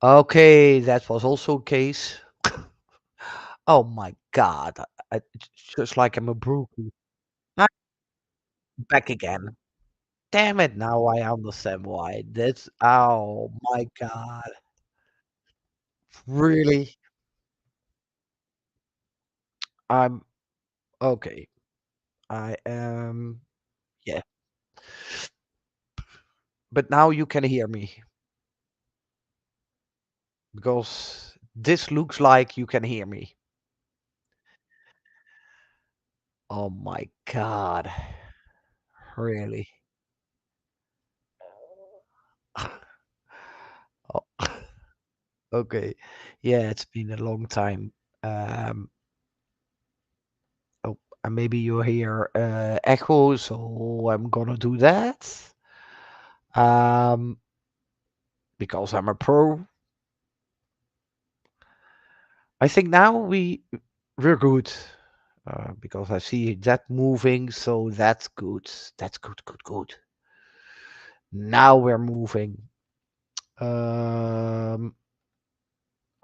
Okay, that was also a case. Oh my God. It's just like I'm a brookie. I'm back again. Damn it, now I understand why. That's, oh my God. Really? I'm okay. I am, yeah. But now you can hear me because this looks like you can hear me. Oh my God. Really? Oh, okay. Yeah, it's been a long time. Um, oh, and maybe you hear echo, so I'm gonna do that. Um, because I'm a pro. I think now we're good. Because I see that moving, so that's good. That's good, good, good. Now we're moving. Um,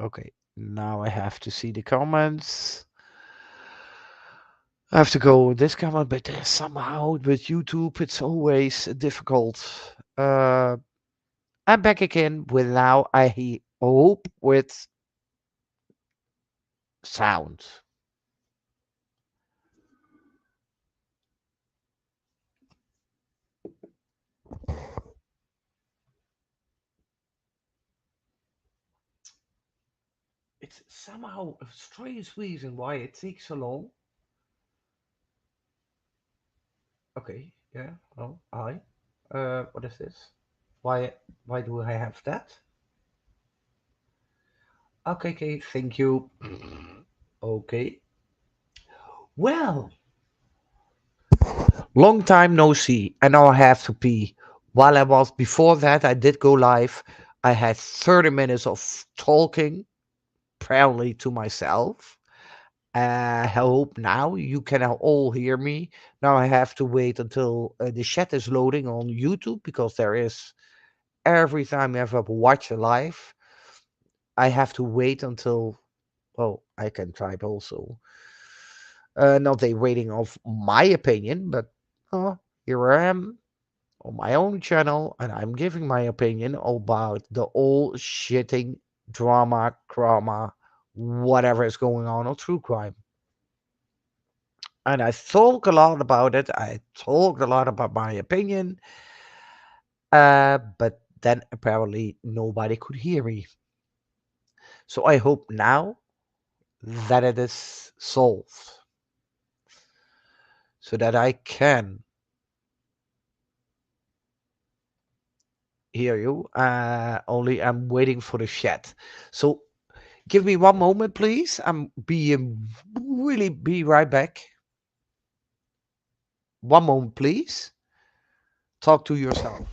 okay. Now I have to see the comments. I have to go with this comment, but somehow with YouTube it's always difficult. Uh, I'm back again with now hope with sound. It's somehow a strange reason why it takes so long. Okay, yeah. Oh, I. What is this? Why? Why do I have that? Okay, okay. Thank you. Okay. Well, long time no see. I know I have to pee. While I was before that, I did go live. I had 30 minutes of talking proudly to myself. I hope now you can all hear me. Now I have to wait until the chat is loading on YouTube because there is every time you ever watch a live, I have to wait until, well, I can type also. Not a rating of my opinion, but here I am on my own channel and I'm giving my opinion about the all shitting drama, CRAMA, whatever is going on true crime. And I talk a lot about it. I talked a lot about my opinion, but then apparently nobody could hear me. So I hope now that it is solved so that I can hear you. Only I'm waiting for the chat. So give me one moment, please. I'm being really be right back. One moment, please. Talk to yourself.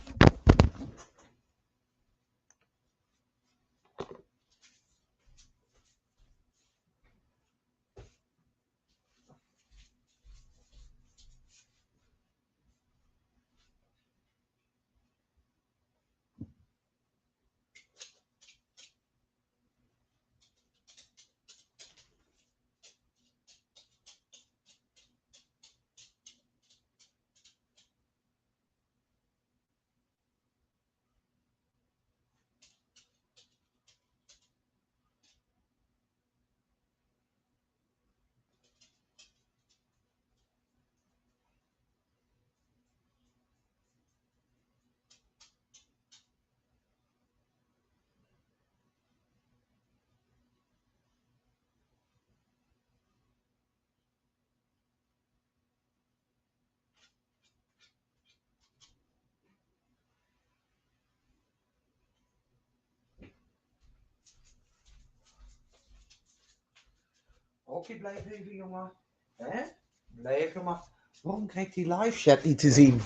Oké, blijf even, jongen. Hè? Blijf maar. Waarom krijgt die live chat niet te zien?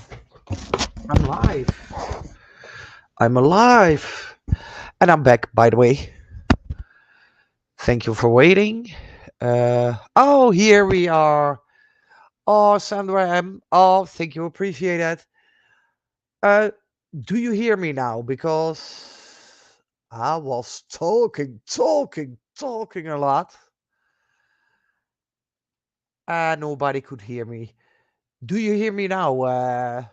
I'm live. I'm alive. And I'm back, by the way. Thank you for waiting. Oh, here we are. Oh, Sandra M. Oh, thank you. Appreciate it. Uh, do you hear me now? Because I was talking a lot, and nobody could hear me. Do you hear me now? Uh,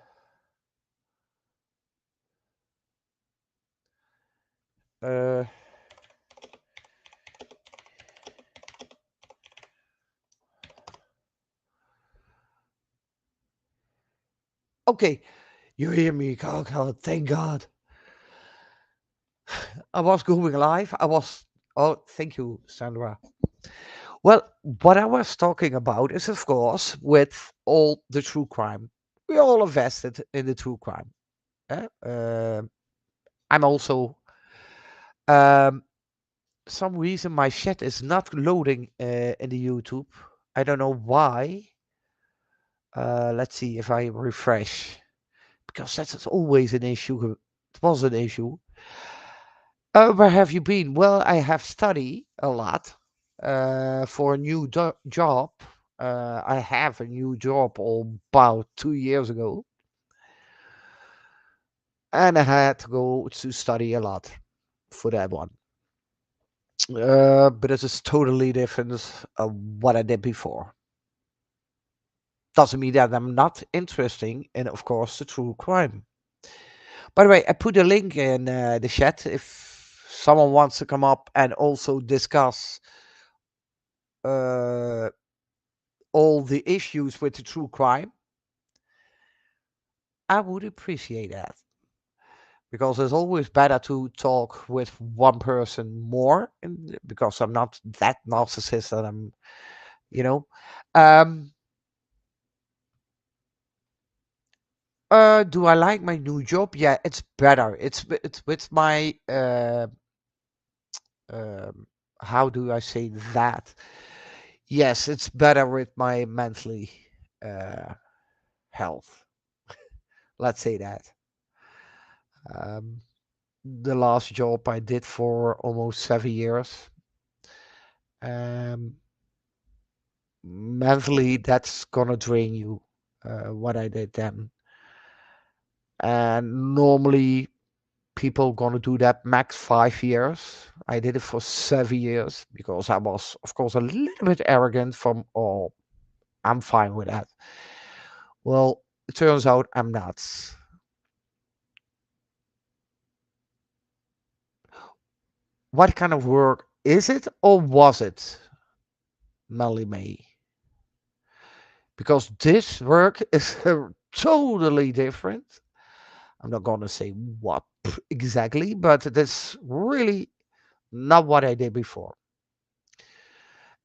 okay, you hear me. Oh God, thank God. I was going live. I was. Oh, thank you, Sandra. Well, what I was talking about is, of course, with all the true crime. We all invested in the true crime. I'm also. Um, some reason my chat is not loading in the YouTube. I don't know why. Let's see if I refresh, because that's always an issue. It was an issue. Where have you been? Well, I have studied a lot for a new job. I have a new job about 2 years ago, and I had to go to study a lot for that one. But it is totally different what I did before. Doesn't mean that I'm not interesting in, of course, the true crime. By the way, I put a link in the chat if someone wants to come up and also discuss uh, all the issues with the true crime. I would appreciate that because it's always better to talk with one person more, because I'm not that narcissist that I'm, you know. Um, do I like my new job? Yeah, it's better. It's with my um, how do I say that? Yes, it's better with my mentally uh, health. Let's say that. Um, the last job I did for almost 7 years. Um, mentally, that's gonna drain you. What I did then, and normally people gonna do that max 5 years. I did it for 7 years because I was, of course, a little bit arrogant. From oh, I'm fine with that. Well, it turns out I'm not. What kind of work is it, or was it, Melly May? Because this work is totally different. I'm not gonna say what exactly, but it is really not what I did before.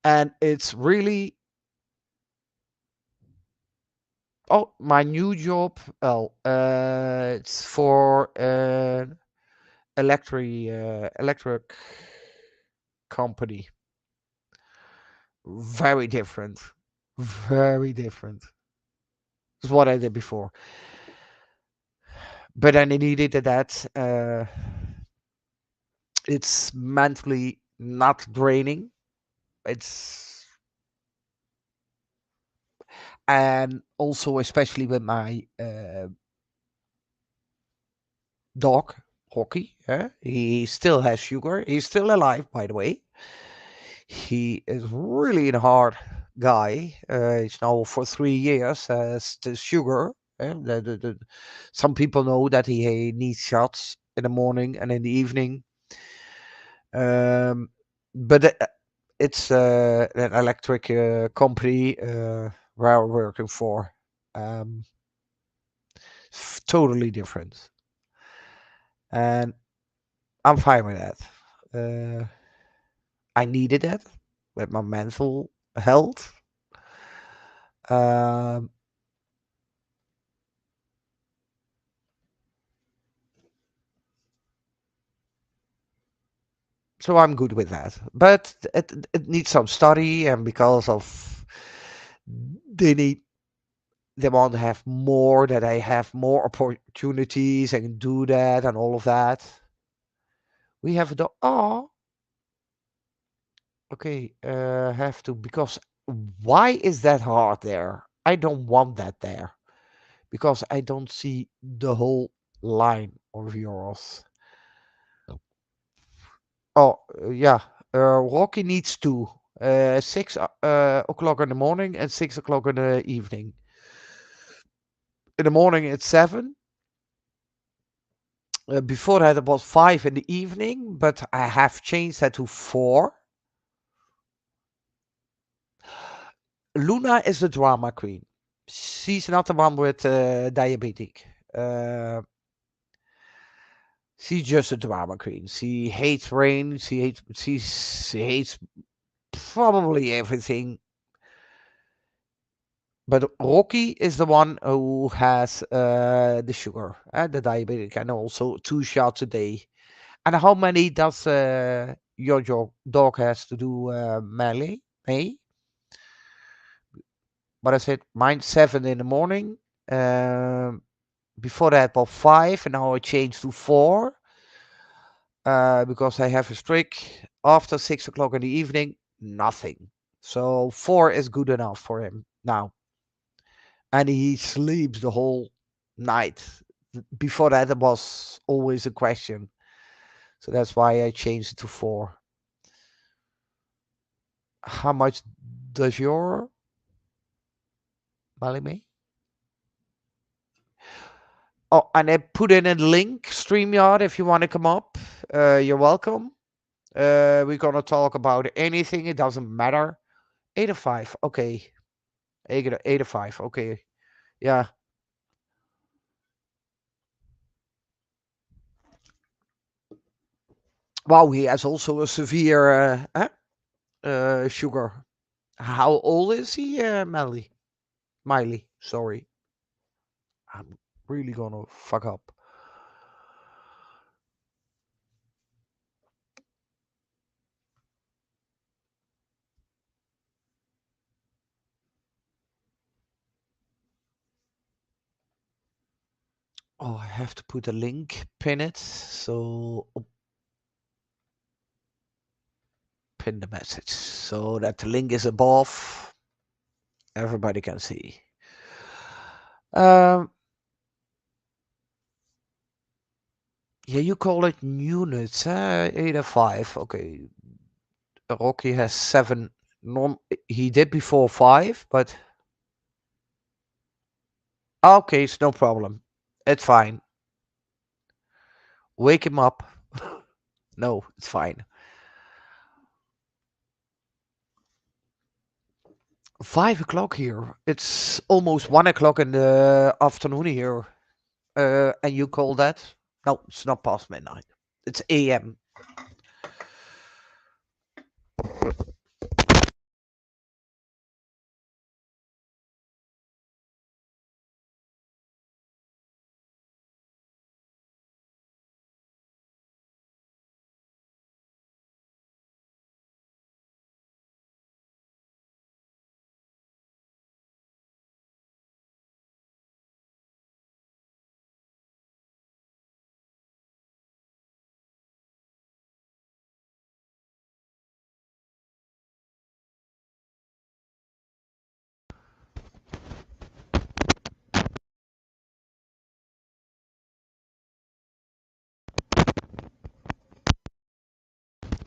And it's really, oh, my new job. Well, it's for an electric company. Very different. Very different. Is what I did before. But I needed that. It's mentally not draining. It's, and also especially with my dog Hockey. He still has sugar. He's still alive, by the way. He is really a hard guy. He's now for 3 years has the sugar. Some people know that he needs shots in the morning and in the evening. Um, but it's an electric company where I'm working for. Um, totally different, and I'm fine with that. Uh, I needed that with my mental health. Um, so I'm good with that. But it needs some study, and because of they need they want to have more, that I have more opportunities and do that and all of that. We have the oh, okay, have to, because why is that hard there? I don't want that there because I don't see the whole line of yours. Oh, yeah. Rocky needs two. 6 o'clock in the morning and 6 o'clock in the evening. In the morning it's seven. Before that it was 5 in the evening, but I have changed that to 4. Luna is the drama queen. She's not the one with diabetic. Uh, she's just a drama queen. She hates rain. She hates probably everything. But Rocky is the one who has the sugar, the diabetic, and also 2 shots a day. And how many does your dog has to do, Melly? May? But I said mine 7 in the morning. Um, Before that was 5, and now I changed to 4 because I have a strict after 6 o'clock in the evening, nothing. So 4 is good enough for him now, and he sleeps the whole night. Before that, it was always a question, so that's why I changed it to 4. How much does your Malime? Oh, and I put in a link, StreamYard, if you want to come up. You're welcome. We're gonna talk about anything. It doesn't matter. 8 to 5. Okay. 8 to 5. Okay. Yeah. Wow. He has also a severe sugar. How old is he, Miley? Miley. Sorry. I'm really gonna fuck up. Oh, I have to put a link, pin it. So pin the message so that the link is above. Everybody can see. Um, yeah, you call it units, 8 to 5. Okay, Rocky has 7. He did before 5, but okay, it's no problem. It's fine. Wake him up. No, it's fine. 5 o'clock here. It's almost 1 o'clock in the afternoon here. And you call that? No, it's not past midnight. It's AM.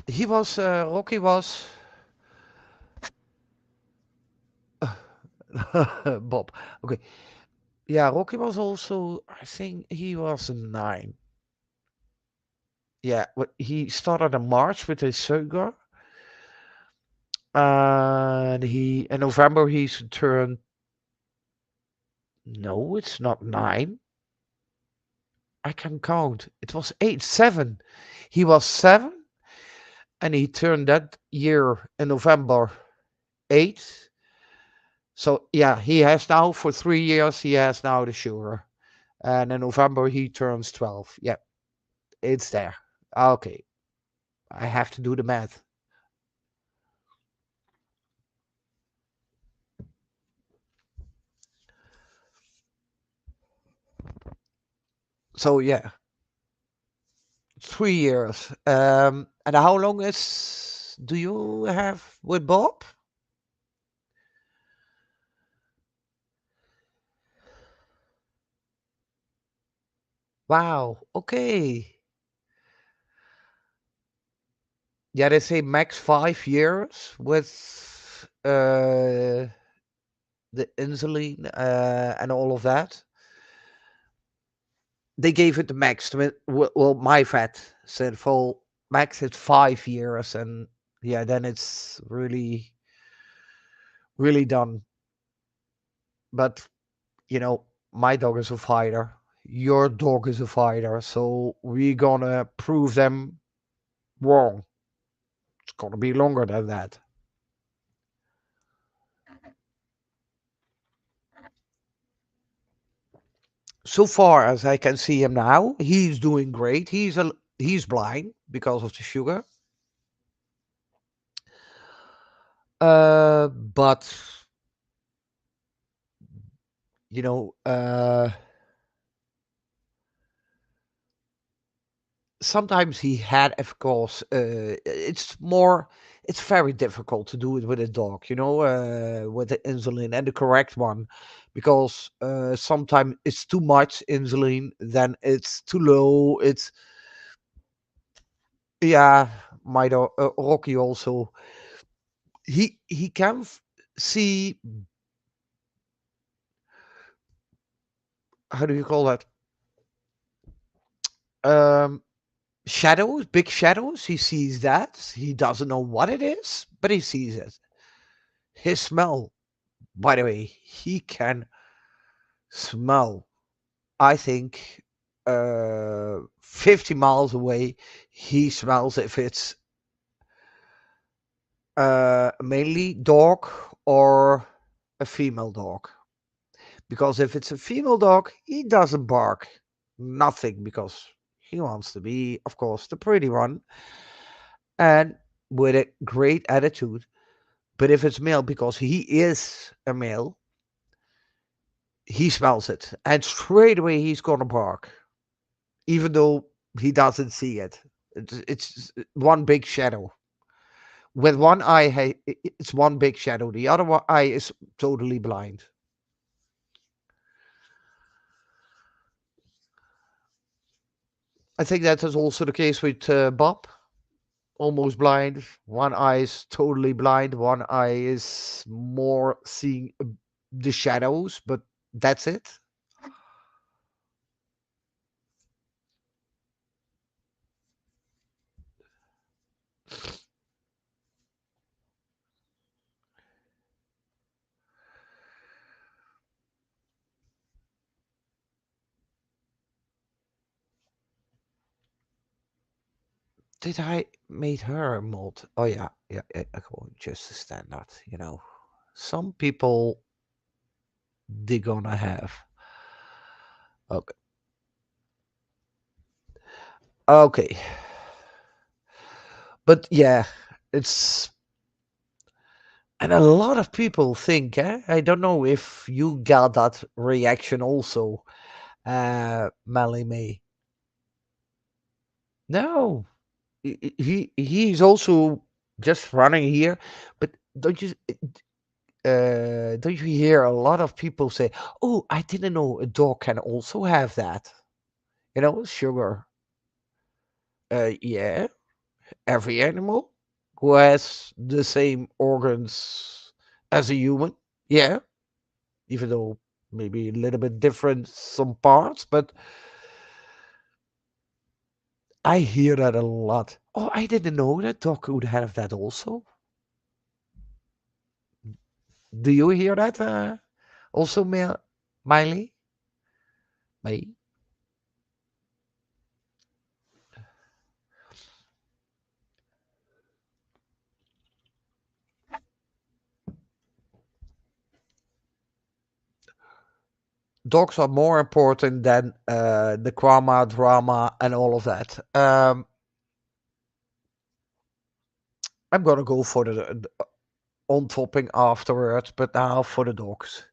Rocky was Bob. Okay. Yeah, Rocky was also, I think he was 9. Yeah, he started in March with his sugar, and in November he's turned. No, it's not 9. I can count. It was 8, 7. He was 7, and he turned that year in November 8. So yeah, he has now for 3 years. He has now the sugar, and in November he turns 12. Yeah, it's there. Okay, I have to do the math. So yeah, 3 years. And how long is do you have with Bob? Wow. Okay. Yeah, they say max 5 years with the insulin and all of that. They gave it the max. Well, my vet said for max it's 5 years, and yeah, then it's really done. But my dog is a fighter. Your dog is a fighter, so we're gonna prove them wrong. It's gonna be longer than that. So far as I can see him now, he's doing great. He's blind because of the sugar. But you know, sometimes he had, of course, it's very difficult to do it with a dog, with the insulin and the correct one, because sometimes it's too much insulin, then it's too low. It's yeah, my dog Rocky also. He can see, how do you call that? Um, Shadows, big shadows. He sees that. He doesn't know what it is, but he sees it. His smell, by the way, he can smell. I think 50 miles away, he smells if it's mainly dog or a female dog. Because if it's a female dog, he doesn't bark. Nothing, because he wants to be, of course, the pretty one and with a great attitude. But if it's male, because he is a male, he smells it. And straight away he's gonna bark, even though he doesn't see it. It's one big shadow. With one eye, it's one big shadow. The other eye is totally blind. I think that is also the case with Bob. Almost blind. One eye is totally blind. One eye is more seeing the shadows, but that's it. Did I made her a mold? Oh yeah, yeah, yeah. Just a standard. Some people they're gonna have. Okay, okay, but yeah, it's and a lot of people think. I don't know if you got that reaction also, Melly May. No, he's also just running here, but don't you hear a lot of people say, "Oh, I didn't know a dog can also have that." Sugar. Yeah, every animal who has the same organs as a human. Yeah, even though maybe a little bit different some parts, but I hear that a lot. Oh, I didn't know that dog could have that also. Do you hear that also, Miley? May? Dogs are more important than the CRAMA, drama, and all of that. I'm gonna go for the on topping afterwards, but now for the dogs.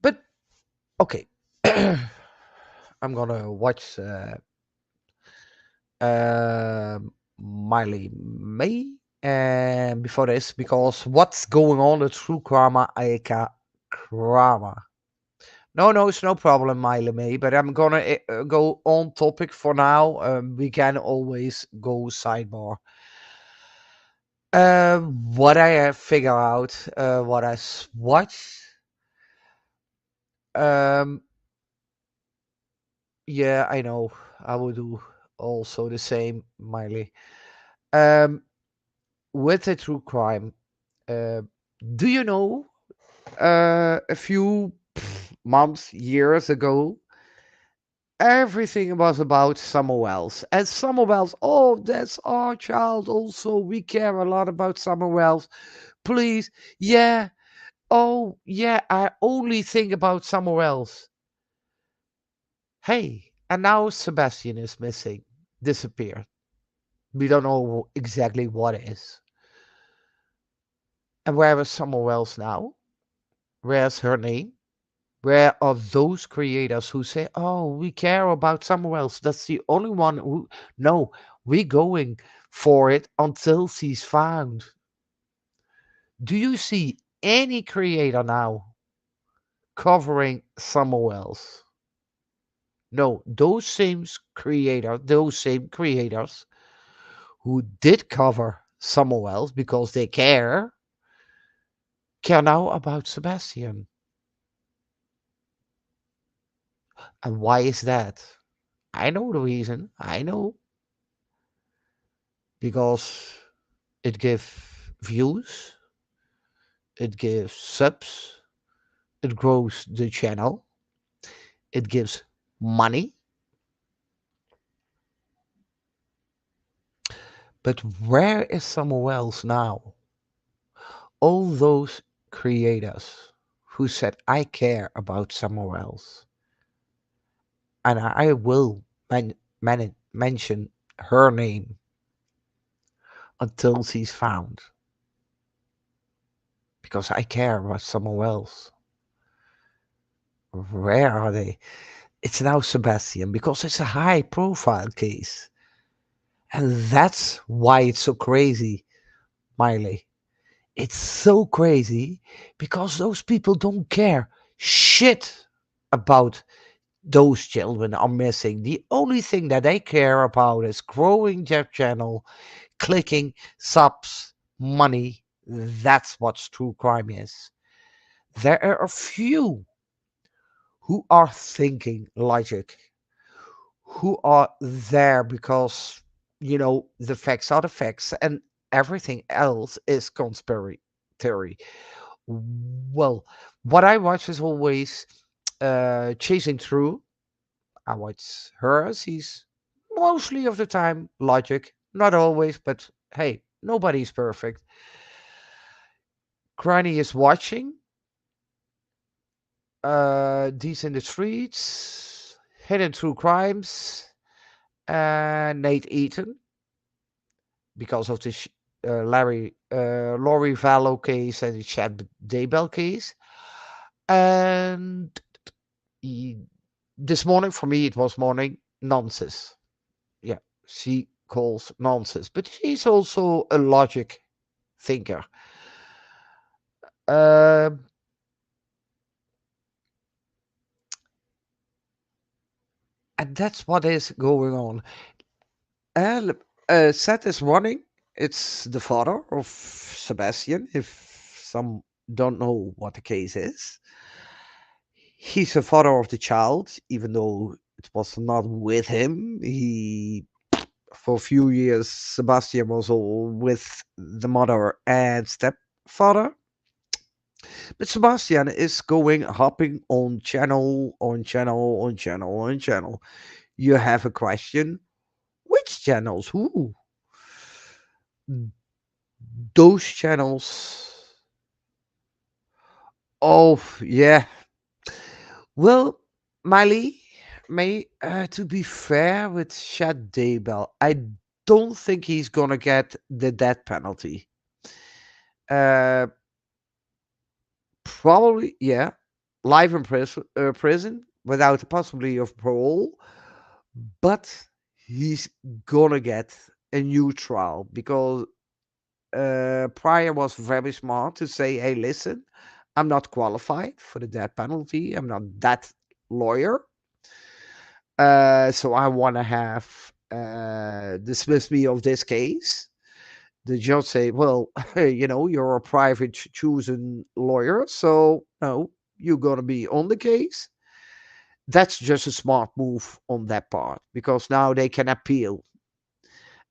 But okay, I'm gonna watch Miley May. And before this, because what's going on the true karma, aka krama. No, no, it's no problem, Miley May, but I'm gonna go on topic for now. We can always go sidebar. What I have figured out, what watched, um, yeah, I know, I will do also the same, Miley. Um, with a true crime, uh, do you know, a few months, years ago, everything was about Summer Wells. And Summer Wells, oh, that's our child also. We care a lot about Summer Wells. Please, yeah, oh, yeah, I only think about Summer Wells. Hey, and now Sebastian is missing, disappeared. We don't know exactly what is. And where is Summer Wells now? Where's her name? Where are those creators who say, "Oh, we care about Summer Wells"? That's the only one who. No, we're going for it until she's found. Do you see any creator now covering Summer Wells? No, those same creators who did cover Summer Wells because they care now about Sebastian. And why is that? I know the reason. I know because it gives views, it gives subs, it grows the channel, it gives money. But where is Summer Wells now? All those creators who said, I care about Summer Wells, and I will mention her name until she's found because I care about Summer Wells. Where are they? It's now Sebastian because it's a high profile case. And that's why it's so crazy, Miley. It's so crazy because those people don't care shit about those children are missing. The only thing that they care about is growing their channel, clicking subs, money. That's what true crime is. There are a few who are thinking logic, who are there because the facts are the facts and everything else is conspiracy theory. Well, what I watch is always chasing through. I watch her. She's mostly of the time logic, not always, but hey, nobody's perfect. Granny is watching. These in the streets, hidden true crimes, Nate Eaton because of the Laurie Vallow case and the Chad Daybell case. And he, this morning, for me, it was morning nonsense. Yeah, she calls nonsense, but she's also a logic thinker. Um, and that's what is going on. And Seth is running. It's the father of Sebastian, if some don't know what the case is. He's the father of the child, even though it was not with him. He, for a few years, Sebastian was all with the mother and stepfather. But Sebastian is going hopping on channel, on channel, on channel, on channel. You have a question. Which channels? Who? Those channels. Oh, yeah. Well, Miley, to be fair with Shad Daybell, I don't think he's gonna get the death penalty. Uh, Probably, yeah, life in prison without the possibility of parole, but he's gonna get a new trial because Pryor was very smart to say, hey, listen, I'm not qualified for the death penalty. I'm not that lawyer. So I want to have dismiss me of this case. The judge say, well, you're a private chosen lawyer, so no, you're going to be on the case. That's just a smart move on that part because now they can appeal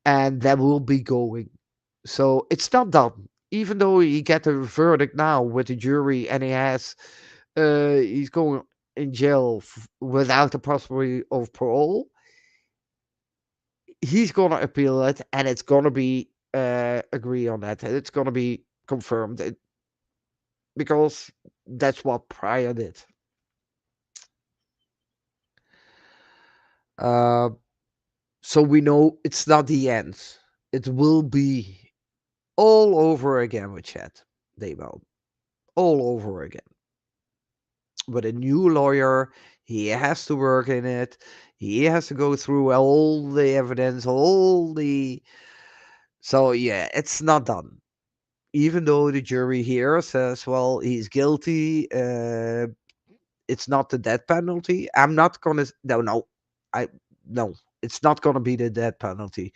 and that will be going. So it's not done. Even though he get a verdict now with the jury and he's going in jail without the possibility of parole, he's gonna appeal it and it's gonna be agree on that. It's gonna be confirmed because that's what Pryor did. Uh, so we know it's not the end. It will be all over again with Chad Daybell. All over again. With a new lawyer, he has to work in it. He has to go through all the evidence, all the. So, yeah, it's not done. Even though the jury here says, well, he's guilty, it's not the death penalty. I'm not going to. No, no. I. No, it's not going to be the death penalty.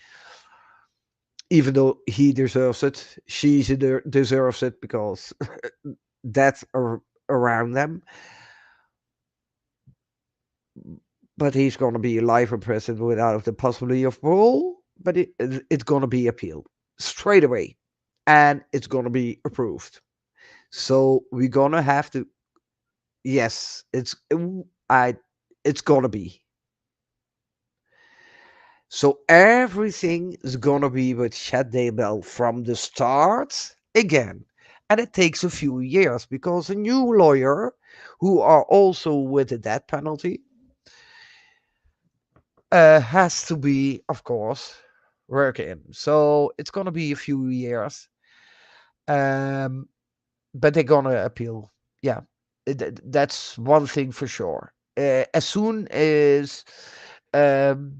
Even though he deserves it, she deserves it because that's around them. But he's going to be life in prison without the possibility of parole. But it's going to be appealed straight away, and it's going to be approved. So we're going to have to. Yes, I. It's going to be. So everything is going to be with Chad Daybell from the start again. And it takes a few years because a new lawyer who are also with the death penalty has to be, of course, working. So it's going to be a few years. Um, but they're going to appeal. Yeah, that's one thing for sure. As soon as um,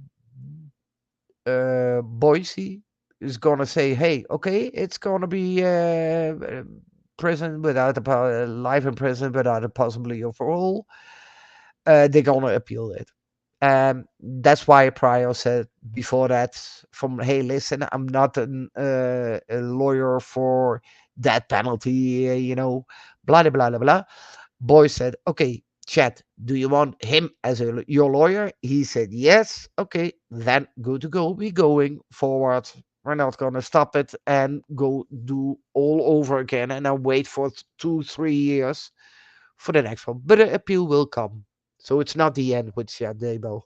Boise is going to say, hey, okay, it's going to be prison without life in prison without a possibility of parole, they're going to appeal it. That's why Pryor said before that, from hey, listen, I'm not a lawyer for that penalty, blah blah blah blah. Boy said, okay, Chad, do you want him as your lawyer? He said yes. Okay, then good to go. We're going forward. We're not gonna stop it and go do all over again and then wait for 2 3 years for the next one. But the appeal will come. So it's not the end with Chad Dabo.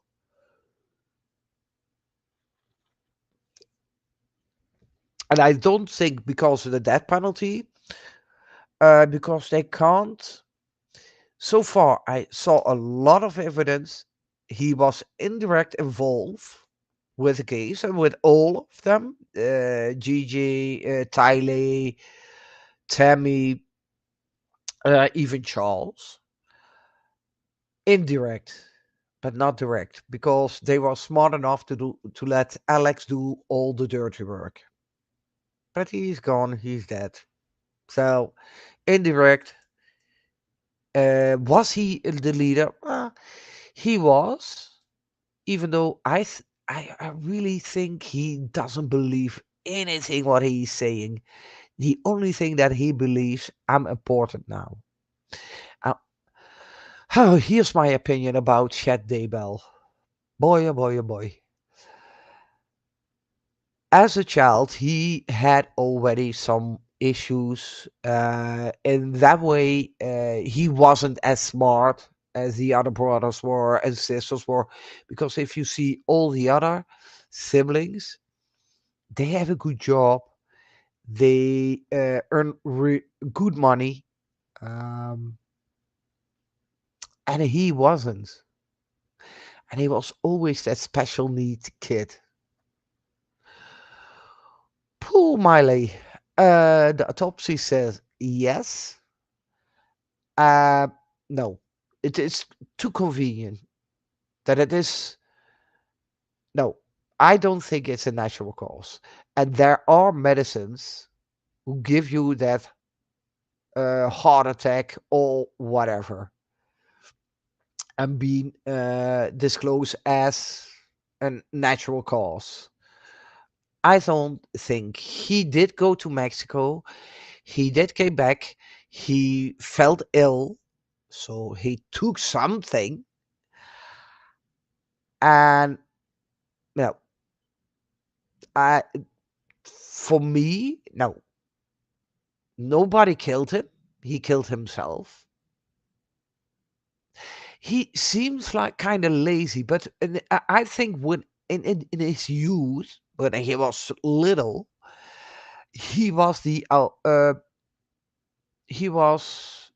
And I don't think because of the death penalty, because they can't. So far, I saw a lot of evidence he was indirect involved with the case and with all of them. Gigi, Tylee, Tammy, even Charles. Indirect, but not direct, because they were smart enough to let Alex do all the dirty work. But he's gone, he's dead. So indirect. Was he the leader? He was, even though I really think he doesn't believe anything what he's saying. The only thing that he believes, I'm important now. Uh, oh, here's my opinion about Chad Daybell. Boy, oh boy, oh boy. As a child, he had already some issues. In that way, he wasn't as smart as the other brothers were and sisters were. Because if you see all the other siblings, they have a good job. They earn good money, um, and he wasn't. And he was always that special needs kid. Poor Miley. The autopsy says yes. Uh, no, it is too convenient that it is. No, I don't think it's a natural cause. And there are medicines. who give you that heart attack or whatever, and being disclosed as a natural cause. I don't think he did go to Mexico. He did came back. He felt ill, so he took something. And no, I for me, no, nobody killed him. He killed himself. He seems like kind of lazy, but I think when in his youth, when he was little, he was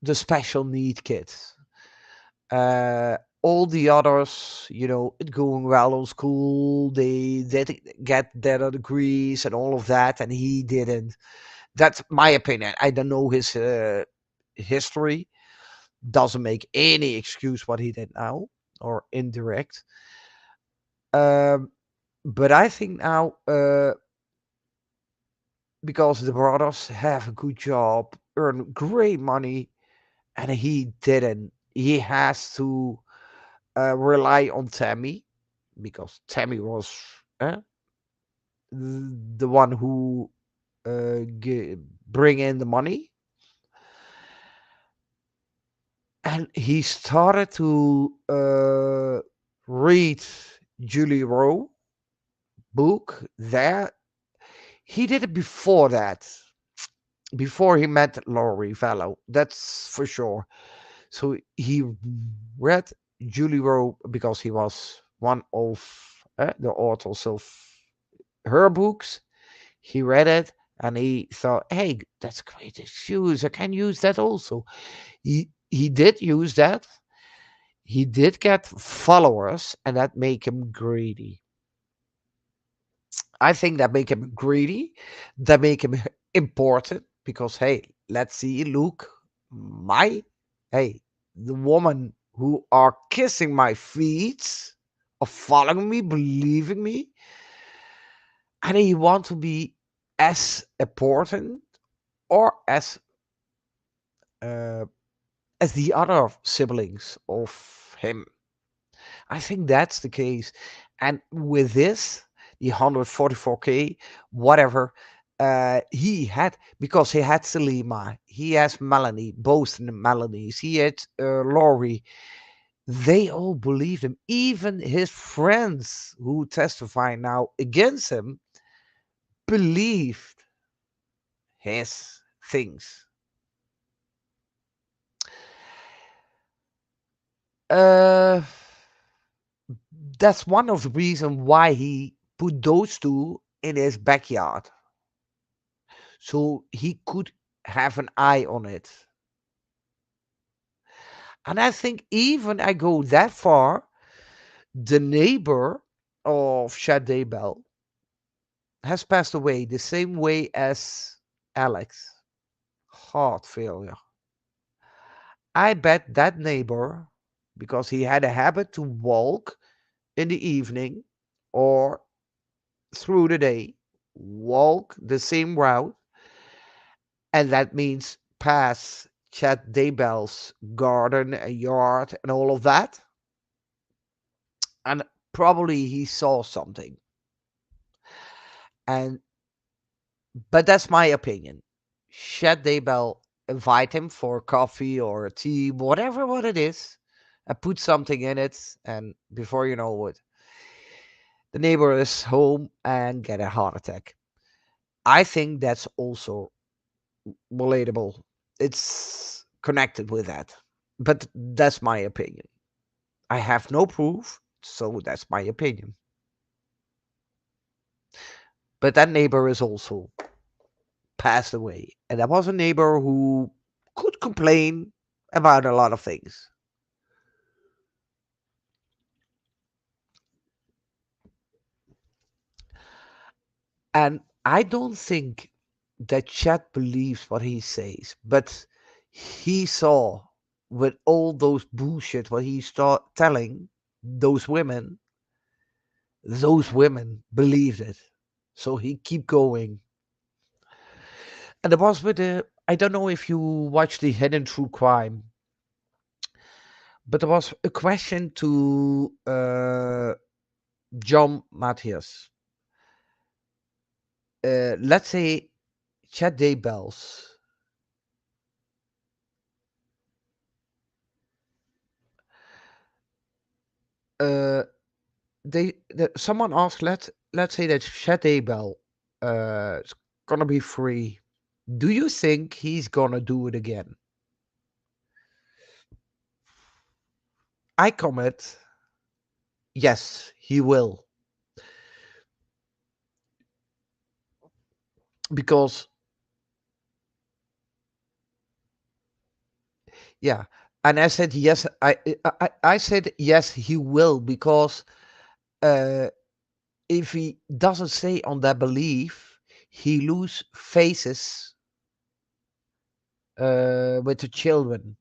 the special need kid. All the others, going well on school, they did get their degrees and all of that, and he didn't. That's my opinion. I don't know his history. Doesn't make any excuse what he did now or indirect. Um, but I think now, because the brothers have a good job, earn great money, and he didn't. He has to rely on Tammy, because Tammy was the one who bring in the money, and he started to read Julie Rowe book there. He did it before that, before he met Laurie Vallow. That's for sure. So he read Julie Rowe because he was one of the authors of her books. He read it and he thought, "Hey, that's great excuse. I can use that also." He did use that. He did get followers, and that make him greedy. I think that make him greedy. That make him important because hey, let's see. Look, my hey, the woman who are kissing my feet, are following me, believing me, and he want to be as important or uh, as the other siblings of him. I think that's the case. And with this, the 144K, whatever, he had, because he had Selima, he has Melanie, both Melanies, he had Laurie. They all believed him. Even his friends who testify now against him believed his things. Uh, that's one of the reasons why he put those two in his backyard, so he could have an eye on it. And I think even I go that far, the neighbor of Shade Bell has passed away the same way as Alex. Heart failure. I bet that neighbor, because he had a habit to walk in the evening or through the day, walk the same route, and that means pass Chad Daybell's garden, a yard, and all of that. And probably he saw something. And but that's my opinion. Chad Daybell invite him for coffee or tea, whatever what it is, and put something in it, and before you know it, the neighbor is home and get a heart attack. I think that's also relatable. It's connected with that. But that's my opinion. I have no proof, so that's my opinion. But that neighbor is also passed away. And that was a neighbor who could complain about a lot of things. And I don't think that Chad believes what he says, but he saw with all those bullshit what he start telling those women believed it. So he keep going. And it was with the, I don't know if you watch the Hidden True Crime, but there was a question to John Matthias. Let's say Chad Daybells. Uh, someone asked, let's say that Chad Daybell is gonna be free. Do you think he's gonna do it again? I comment, yes, he will, because yeah, and I said yes. I said yes, he will, because uh, if he doesn't stay on that belief, he lose faces with the children.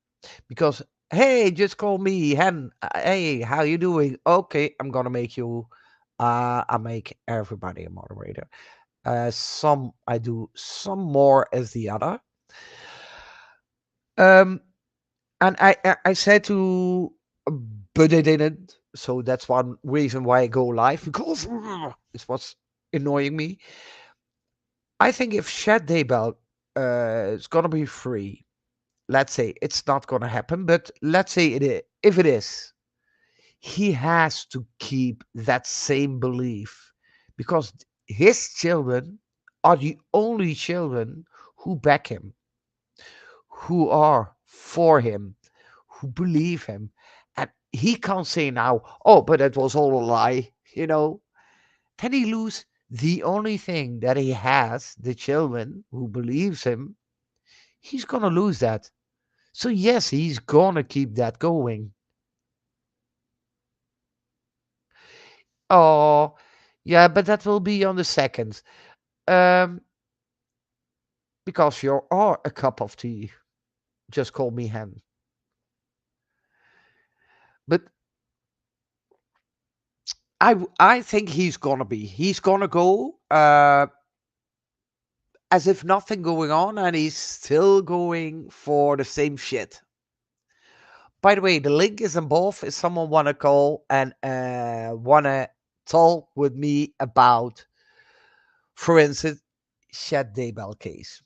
Because hey, just call me Hen. Hey, how you doing? Okay, I'm gonna make you. I make everybody a moderator. Some I do some more as the other. Um, and I said to, but I didn't. So that's one reason why I go live, because it's what's annoying me. I think if Shed Daybell is gonna be free, let's say it's not gonna happen, but let's say it is. If it is, he has to keep that same belief, because his children are the only children who back him, who are for him, who believe him. And he can't say now, oh, but it was all a lie, Then he lose the only thing that he has, the children who believes him. He's gonna lose that. So yes, he's gonna keep that going. Oh, yeah, but that will be on the second. Um, because you are a cup of tea. Just call me Hen. But I think he's gonna go as if nothing going on, and he's still going for the same shit. By the way, the link is above if someone wanna call and wanna talk with me about, for instance, Shed Daybell case.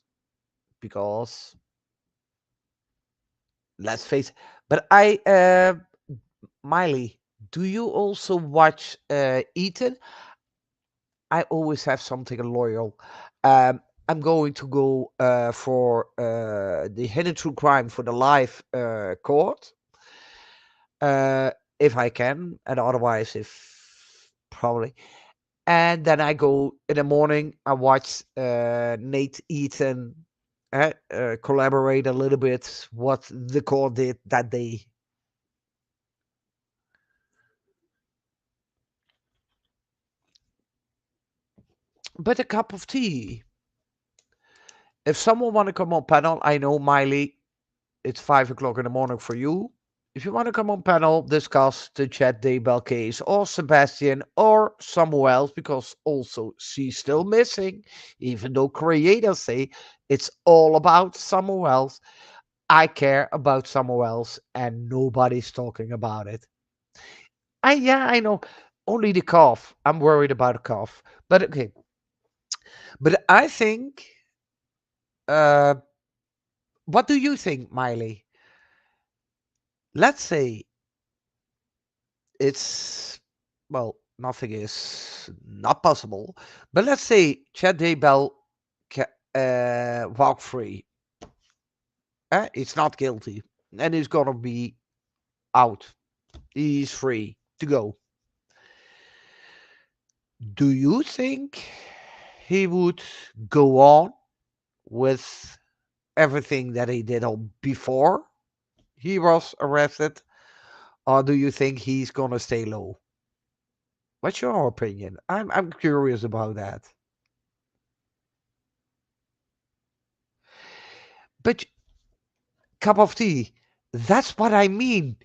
Because let's face it, but Miley, do you also watch Ethan? I always have something loyal. I'm going to go for the Hidden True Crime for the live court, uh, if I can, and otherwise, if probably. And then I go in the morning. I watch Nate Eaton collaborate a little bit what the court did that day. But a cup of tea. If someone want to come on panel, I know Miley, it's 5 o'clock in the morning for you. If you want to come on panel, discuss the Chat Daybell case, or Sebastian, or somewhere else, because also she's still missing, even though creators say it's all about somewhere else. I care about somewhere else, and nobody's talking about it. I know. Only the cough. I'm worried about a cough. But okay. But I think. Uh, what do you think, Miley? Let's say it's, well, nothing is not possible, but let's say Chad Daybell walk free. It's not guilty, and he's gonna be out. He's free to go. Do you think he would go on with everything that he did before he was arrested, or do you think he's gonna stay low? What's your opinion? I'm curious about that. But cup of tea, that's what I mean.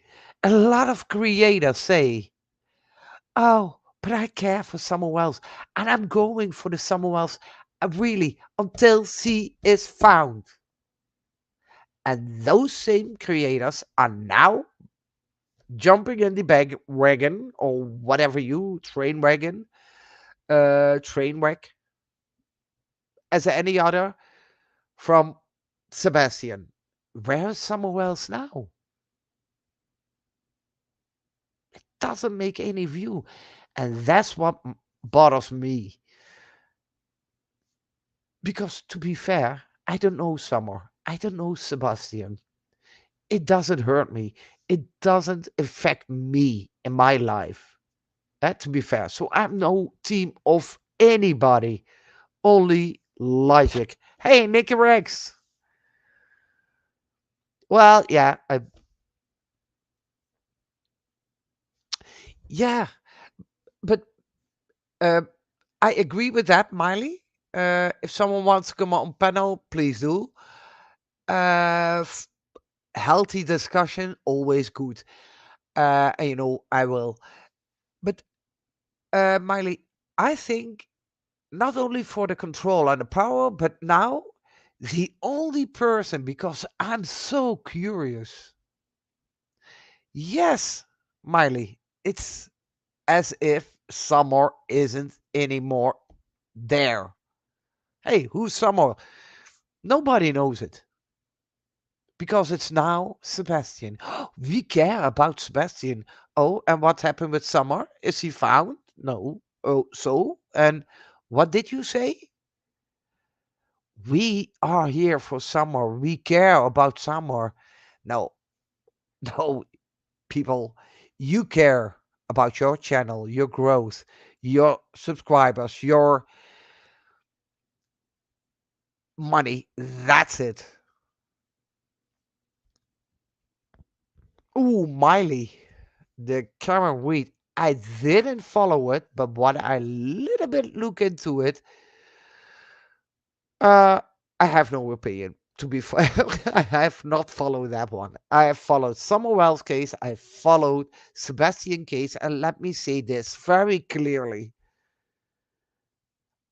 A lot of creators say, "Oh, but I care for someone else, and I'm going for the someone else. Really, until she is found. And those same creators are now jumping in the bag wagon or whatever you train wreck as any other from Sebastian. Where's somewhere else now? Doesn't make any view. And that's what bothers me. Because to be fair, I don't know Summer. I don't know Sebastian. It doesn't hurt me. It doesn't affect me in my life. To be fair. So I'm no team of anybody. Only logic. Hey, Nicky Rex. Well, yeah, yeah, but uh, I agree with that, Miley. If someone wants to come on panel, please do. Uh, f- Healthy discussion, always good. And I will. But Miley, I think not only for the control and the power, but now the only person, because I'm so curious. Yes, Miley, it's as if Summer isn't anymore there. Hey, who's Summer? Nobody knows it because it's now Sebastian. We care about Sebastian. Oh, and what happened with Summer? Is he found? No. Oh, so? And what did you say? We are here for Summer. We care about Summer. No, no, people, you care about your channel, your growth, your subscribers, your money. That's it. Ooh, Miley, the Karen Reed. I didn't follow it, but what I little bit look into it, uh, I have no opinion. To be fair, I have not followed that one. I have followed Samuel's case. I followed Sebastian case, and let me say this very clearly: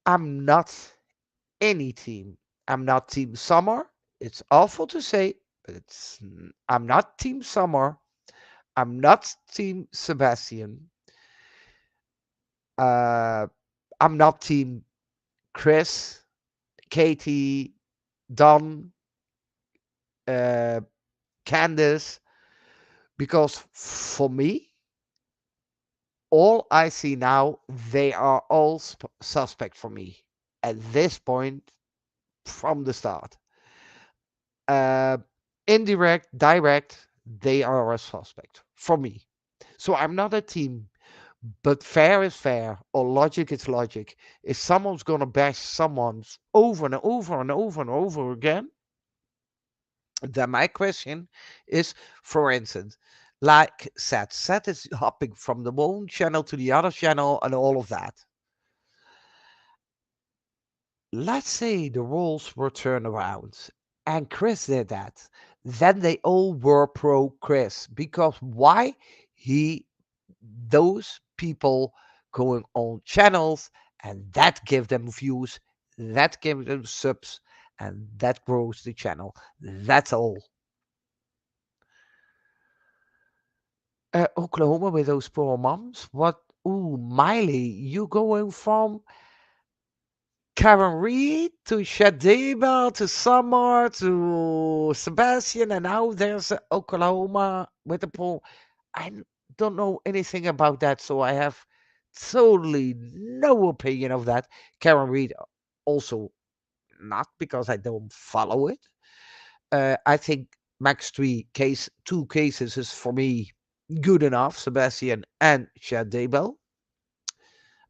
I'm not any team. I'm not Team Summer. It's awful to say, but I'm not Team Summer. I'm not Team Sebastian. Uh, I'm not Team Chris, Katie, Don, uh, Candice, because for me, all I see now, they are all suspect for me at this point from the start. Uh, Indirect, direct, they are a suspect for me. So I'm not a team, but fair is fair, or logic is logic. If someone's gonna bash someone's over and over and over and over again, then my question is, for instance, like Seth is hopping from the one channel to the other channel and all of that. Let's say the roles were turned around and Chris did that. Then they all were pro Chris because why? He those people going on channels and that give them views, that gives them subs, and that grows the channel. That's all. Oklahoma with those poor moms. What? Ooh, Miley, you going from Karen Reed to Shadiba to Summer to Sebastian, and now there's Oklahoma with the poor. Don't know anything about that, so I have totally no opinion of that. Karen Reed also not because I don't follow it. I think max two cases is for me good enough. Sebastian and Chad Daybell,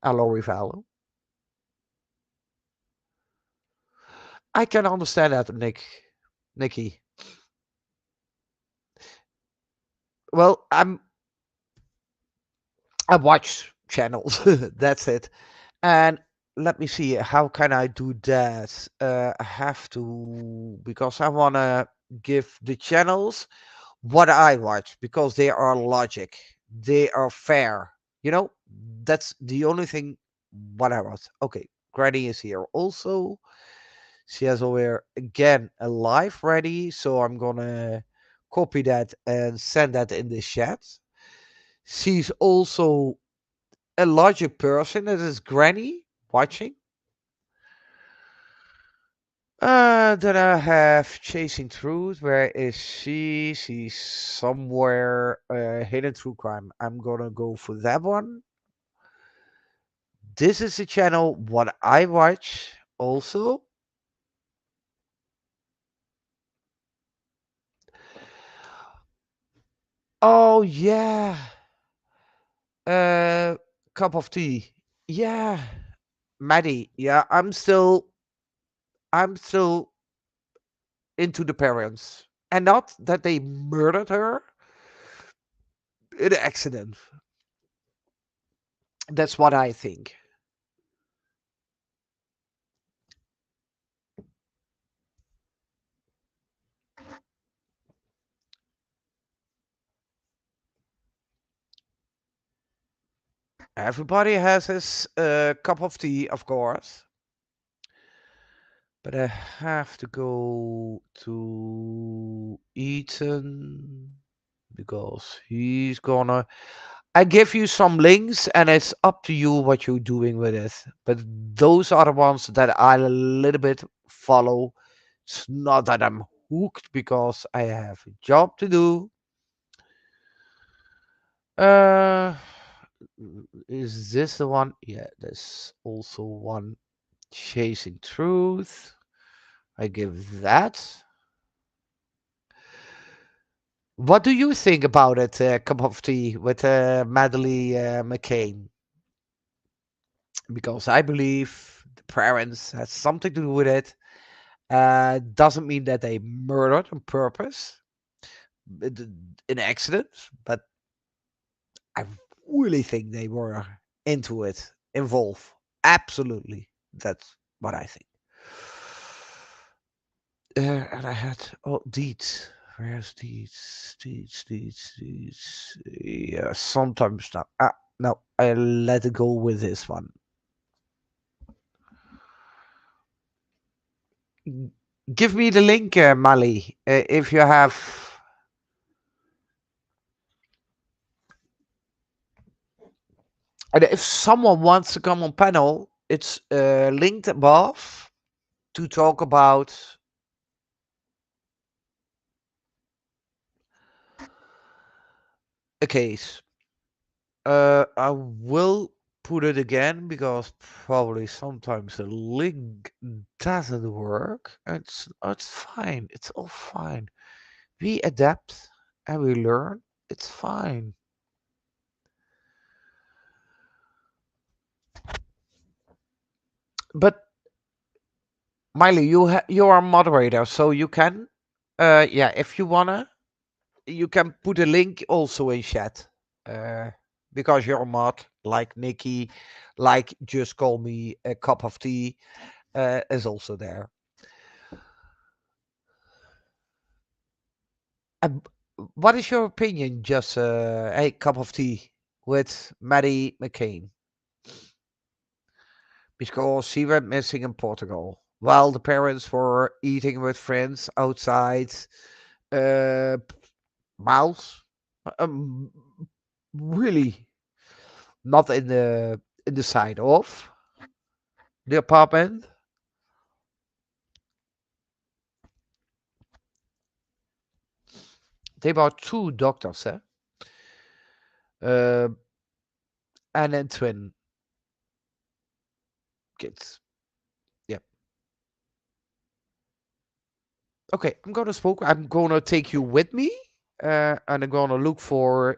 Laurie Vallow. I can understand that, Nikki. Well, I watch channels. That's it. And let me see. How can I do that? I have to because I wanna give the channels what I watch because they are logic. They are fair. You know, that's the only thing what I watch. Okay. Granny is here also. She has over again a live ready, so I'm gonna copy that and send that in the chat. She's also a larger person. That is Granny watching. Then I have Chasing Truth. Where is she? She's somewhere hidden through crime. I'm gonna go for that one. This is the channel what I watch also. Oh yeah. Uh Cup of tea. Yeah. Maddie. Yeah, I'm still into the parents. And not that they murdered her in an accident. That's what I think. Everybody has his cup of tea, of course. But I have to go to Ethan because he's gonna. I give you some links, and it's up to you what you're doing with it. But those are the ones that I a little bit follow. It's not that I'm hooked because I have a job to do. Uh, is this the one? Yeah, there's also one Chasing Truth. I give that. What do you think about it, cup of tea with Madeline McCain? Because I believe the parents had something to do with it. Doesn't mean that they murdered on purpose, it- in accidents, but I really think they were into it, involved. Absolutely, that's what I think. And I had deeds. Where's deeds? Deeds. Yeah, sometimes not. No, I let it go with this one. Give me the link, Mali, if you have. And if someone wants to come on panel, it's linked above to talk about a case. I will put it again because probably sometimes the link doesn't work. It's fine. It's all fine. We adapt and we learn. It's fine. But Miley, you are a moderator, so you can, yeah, if you wanna, you can put a link also in chat. Uh, because you're a mod, like Nikki, like just call me a cup of tea, is also there. And what is your opinion, just a cup of tea with Maddie McCain? Because she went missing in Portugal while the parents were eating with friends outside uh, miles. Um, really not in the side of the apartment. They were two doctors, uh, and then twin kids. Yeah. Okay, I'm gonna smoke. I'm gonna take you with me, and I'm gonna look for.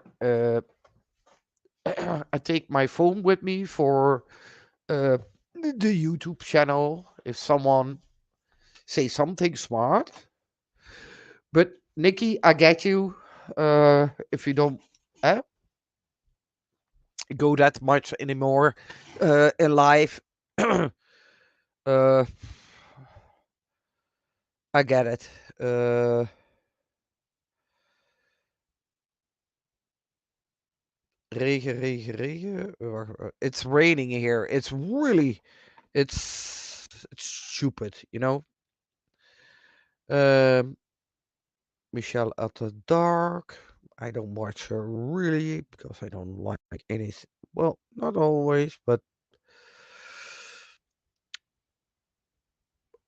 I take my phone with me for uh, the YouTube channel. If someone say something smart, but Nikki, I get you. If you don't go that much anymore in life, uh, I get it. Regen. It's raining here. It's really. It's stupid, you know. Um, Michelle at the Dark. I don't watch her really because I don't like anything. Well, not always, but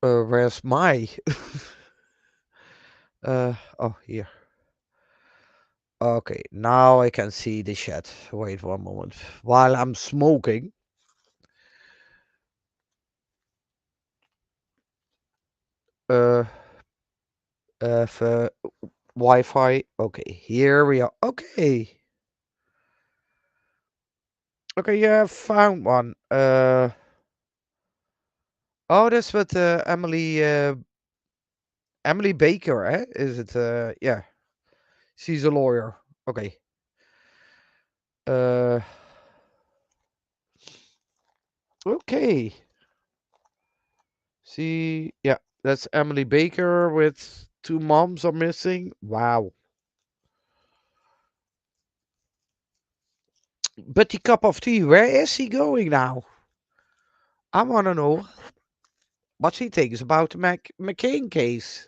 where's my? Oh, here. Okay, now I can see the chat. Wait one moment. While I'm smoking, uh, for Wi-Fi. Okay, here we are. Okay, okay, yeah, found one. Oh, that's what Emily Baker, eh? Is it? Yeah, she's a lawyer. Okay. Uh, okay. See, yeah, that's Emily Baker with two moms are missing. Wow. But the cup of tea, where is he going now? I want to know what he thinks about the McCain case.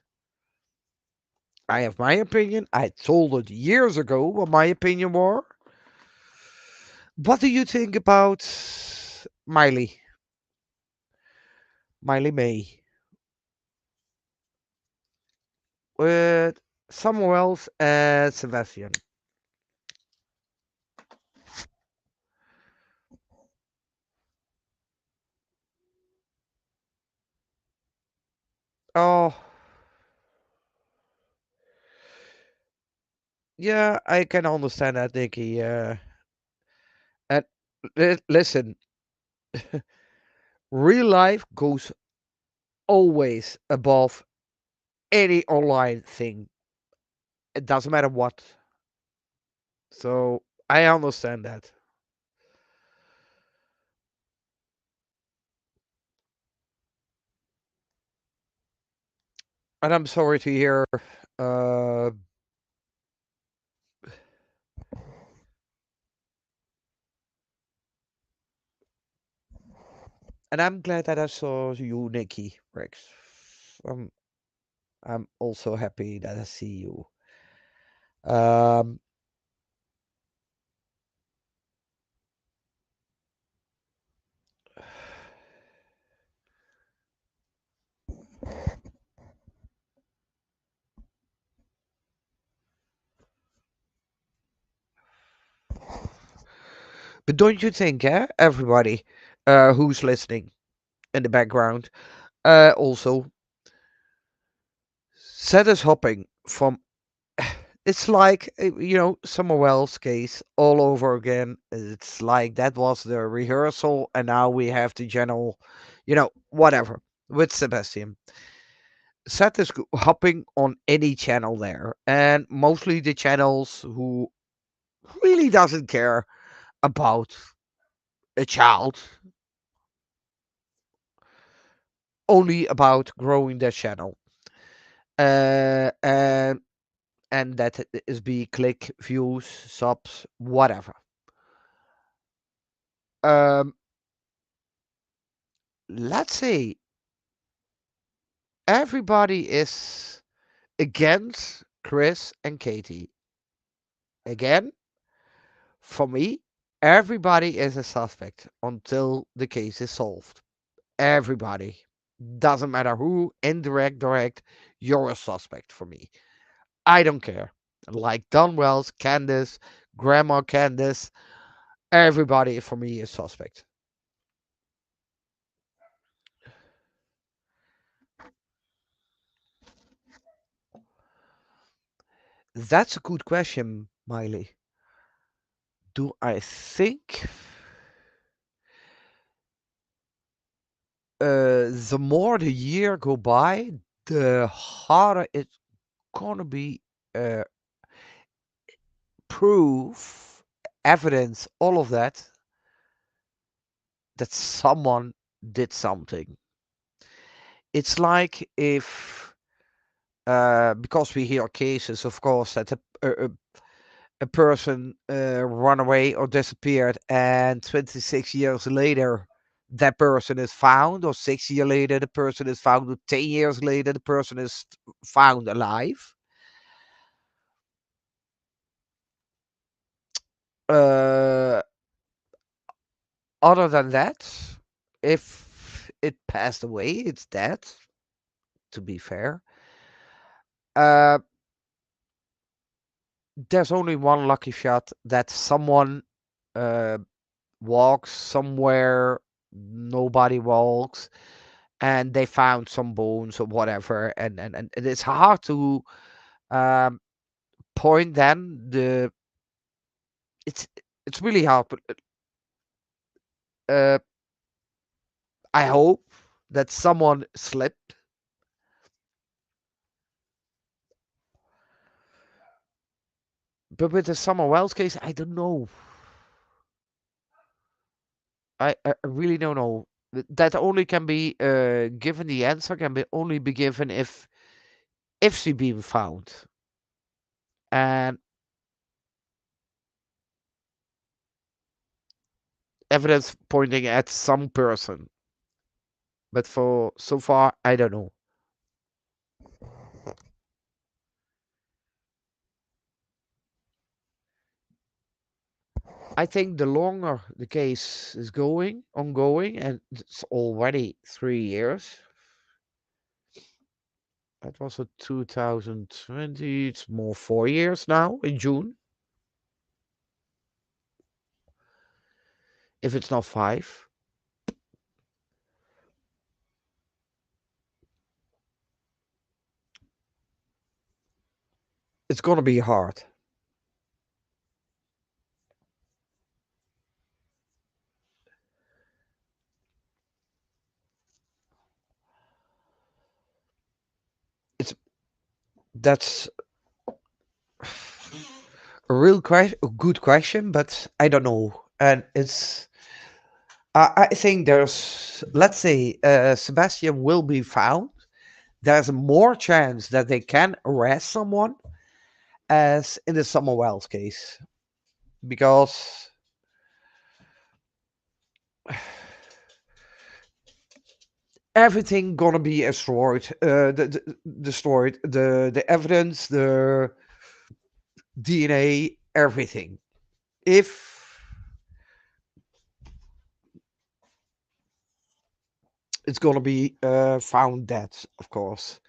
I have my opinion. I told it years ago what my opinion were. What do you think about Miley? Miley May? With someone else and Sebastian. Oh, yeah, I can understand that, Nicky. And listen, real life goes always above any online thing. It doesn't matter what. So I understand that. And I'm sorry to hear. Uh, and I'm glad that I saw you, Nikki Rex. Um, I'm also happy that I see you. Um, but don't you think, everybody who's listening in the background, also set us hopping from. It's like Samuel's case all over again. It's like that was the rehearsal, and now we have the general, whatever with Sebastian. Set is hopping on any channel there, and mostly the channels who really doesn't care about a child, only about growing their channel, and that is be click views, subs, whatever. Um, let's say everybody is against Chris and Katie. Again, for me, everybody is a suspect until the case is solved. Everybody. Doesn't matter who, indirect, direct, you're a suspect for me. I don't care. Like Dunwell's, Candace, Grandma Candace, everybody for me is suspect. That's a good question, Miley. Do I think the more the year go by, the harder it's gonna be uh, proof, evidence, all of that someone did something. It's like if because we hear cases, of course, that a person run away or disappeared, and 26 years later that person is found, or 6 years later the person is found, or 10 years later the person is found alive. Uh, Other than that, if it passed away, it's dead. To be fair, uh, there's only one lucky shot that someone uh, walks somewhere nobody walks, and they found some bones or whatever, and it's hard to um, point then the it's it's really hard, but uh, I hope that someone slipped. But with the Summer Wells case, I don't know. I really don't know. That only can be given. The answer can be only be given if she been found, and evidence pointing at some person. But for so far, I don't know. I think the longer the case is ongoing, and it's already 3 years. That was a 2020. It's more 4 years now in June, if it's not five. It's gonna be hard. It's That's a real question, a good question, but I don't know. And I think let's say, Sebastian will be found. There's more chance that they can arrest someone as in the Summer Wells case, because everything gonna be destroyed. Destroyed the evidence, the DNA, everything. If it's gonna be found dead, of course.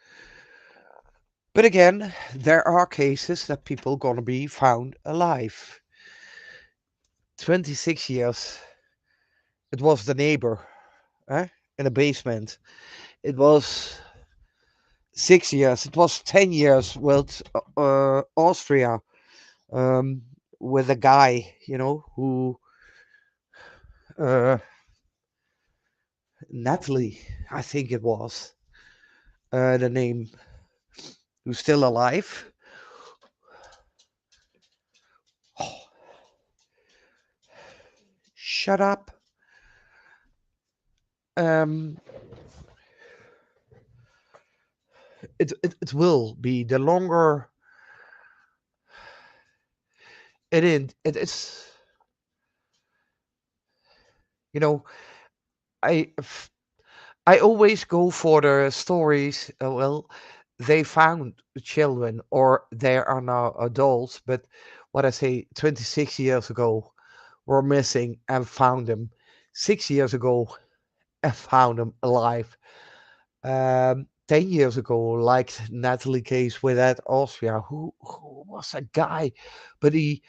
But again, there are cases that people gonna be found alive. 26 years. It was the neighbor, eh? In a basement. It was 6 years. It was 10 years with Austria, um, with a guy, who uh, Natalie, I think it was the name, who's still alive. Oh, shut up. Um, it will be the longer it's you know I I always go for the stories. Well, they found children, or they are now adults, but what I say, 26 years ago were missing and found them. 6 years ago and found them alive. 10 years ago, like Natalie case with that Austria, who was a guy, but he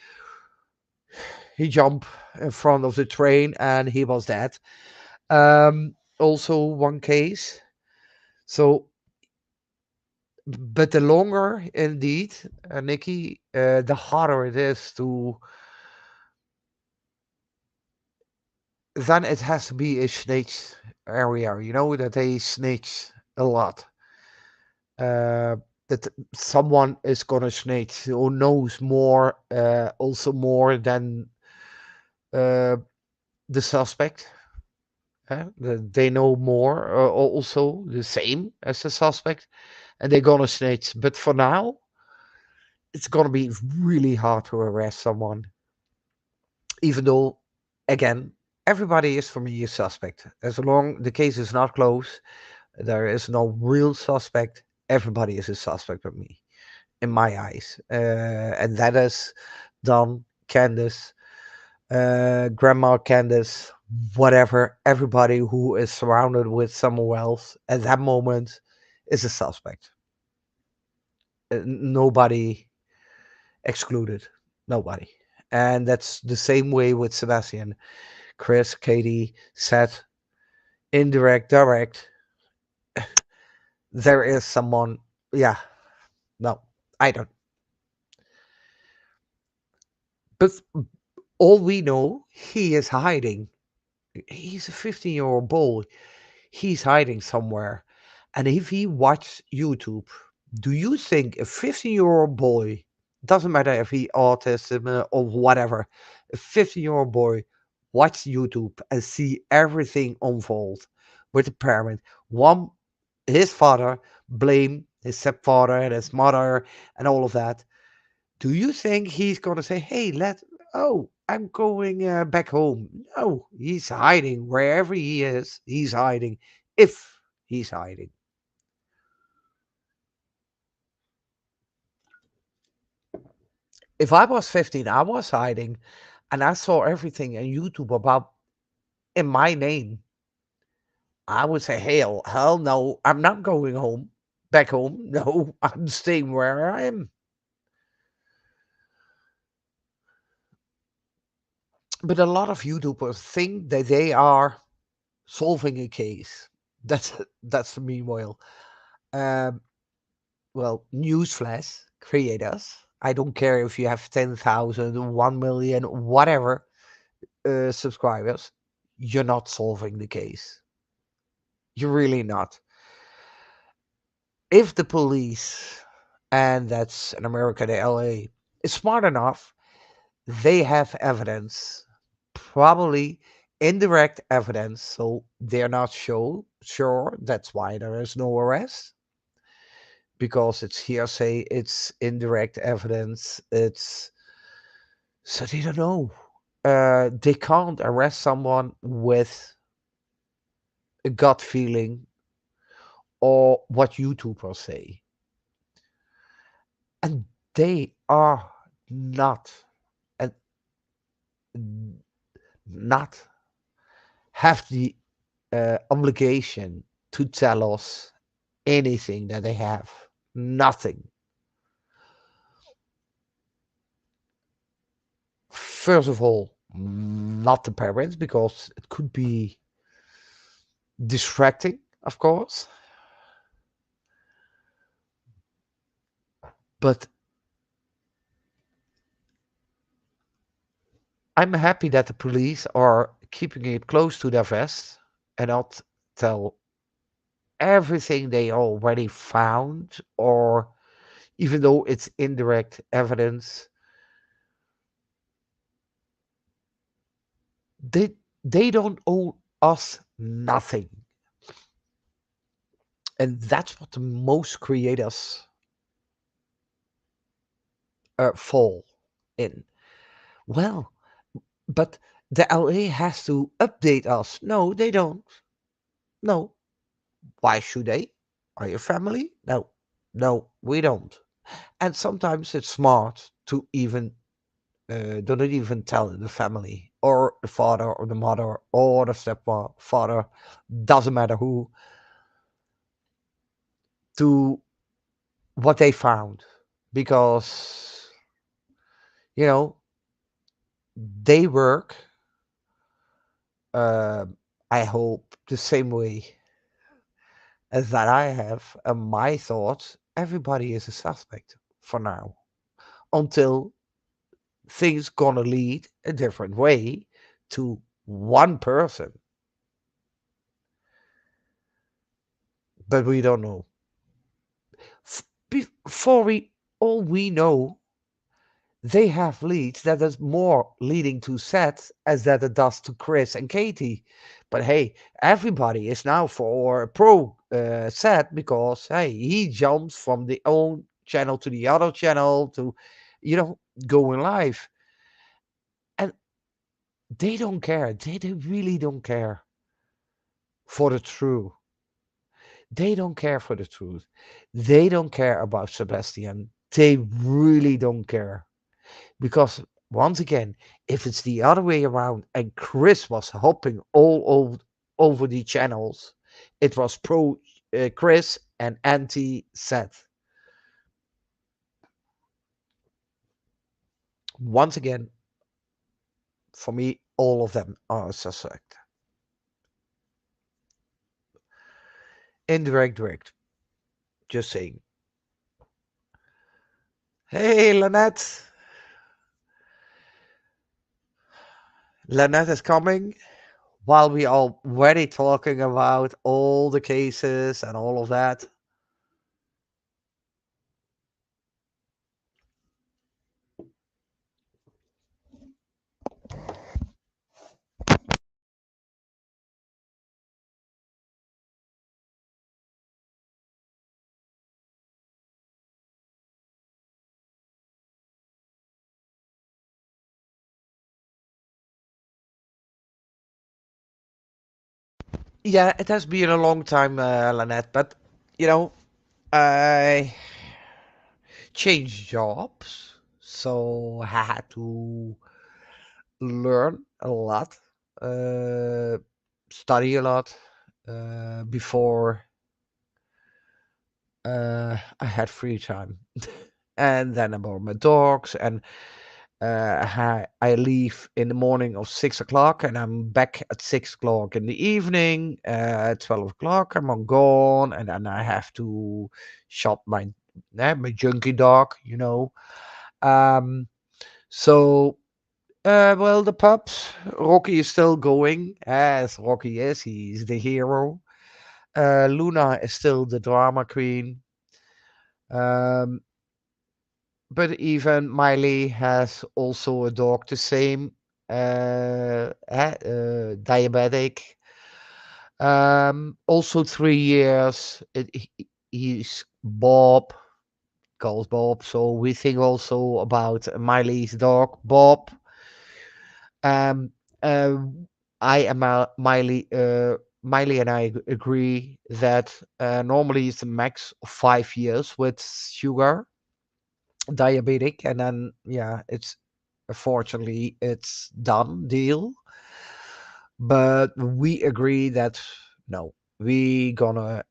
jumped in front of the train and he was dead. Also one case. So, but the longer, indeed, Nikki, the harder it is to. Then it has to be a snitch area. You know that they snitch a lot. Uh, that someone is gonna snitch who knows more, also more than uh, the suspect. They know more, also the same as the suspect, and they're gonna snitch. But for now, it's gonna be really hard to arrest someone, even though, again, Everybody is for me a suspect. As long the case is not closed, there is no real suspect. Everybody is a suspect with me, in my eyes. And that is Don, Candace, Grandma Candace, whatever. Everybody who is surrounded with someone else at that moment is a suspect. Nobody excluded. Nobody. And that's the same way with Sebastian, Chris, Katie, Seth, indirect, direct. There is someone. Yeah, no, I don't. But all we know, he is hiding. He's a 15-year-old boy. He's hiding somewhere. And if he watches YouTube, do you think a 15-year-old boy, doesn't matter if he autism or whatever, a 15-year-old boy watch YouTube and see everything unfold with the parent, one his father blame his stepfather and his mother and all of that. Do you think he's gonna say, "Hey, I'm going back home"? No, he's hiding wherever he is. He's hiding. If he's hiding. If I was 15, I was hiding, and I saw everything on YouTube about in my name, I would say, hell no, I'm not going home, back home. No, I'm staying where I am. But a lot of YouTubers think that they are solving a case. That's the meanwhile. Um, well, newsflash, creators. I don't care if you have 10,000, 1 million, whatever subscribers. You're not solving the case. You're really not. If the police, and that's in America, the LA, is smart enough, they have evidence, probably indirect evidence, so they're not sure. That's why there is no arrest, because it's hearsay, it's indirect evidence, it's so they don't know. They can't arrest someone with a gut feeling or what YouTubers say, and they are not and not have the obligation to tell us anything that they have. Nothing. First of all, not the parents, because it could be distracting, of course. But I'm happy that the police are keeping it close to their vest and not tell everything they already found, or even though it's indirect evidence, they they don't owe us nothing. And that's what the most creators fall in. Well, but the LA has to update us. No, they don't. No. Why should they? Are you family? No. No, we don't. And sometimes it's smart to even don't even tell the family or the father or the mother or the stepfather, doesn't matter who, to what they found, because you know they work. Uh, I hope the same way as that I have. My thoughts. Everybody is a suspect for now, until things gonna lead a different way to one person, but we don't know. Before we all we know, they have leads that is more leading to sets as that it does to Chris and Katie. But hey, everybody is now for a pro set, because hey, he jumps from the own channel to the other channel to, you know, going live. And They don't care. They really don't care for the truth. They don't care for the truth. They don't care about Sebastian. They really don't care. Because once again, if it's the other way around and Chris was hopping over the channels, it was pro Chris and anti Seth. Once again, for me, all of them are suspect. Indirect, direct. Just saying. Hey, Lynette. Lynette is coming while we are already talking about all the cases and all of that. Yeah, it has been a long time, Lynette, but you know, I changed jobs, so I had to learn a lot, uh, study a lot before I had free time. And then about my dogs, and I leave in the morning of 6 o'clock, and I'm back at 6 o'clock in the evening. At 12 o'clock, I'm on gone, and then I have to shop my junkie dog. Um, so well, the pups. Rocky is still going, as Rocky is. He's the hero. Luna is still the drama queen. Um, but even Miley has also a dog, the same, diabetic. Also 3 years. He's Bob, calls Bob. So we think also about Miley's dog, Bob. Um, uh, I and Miley and I agree that normally it's a max of 5 years with sugar diabetic, and then yeah, it's unfortunately it's done deal. But we agree that no, we gonna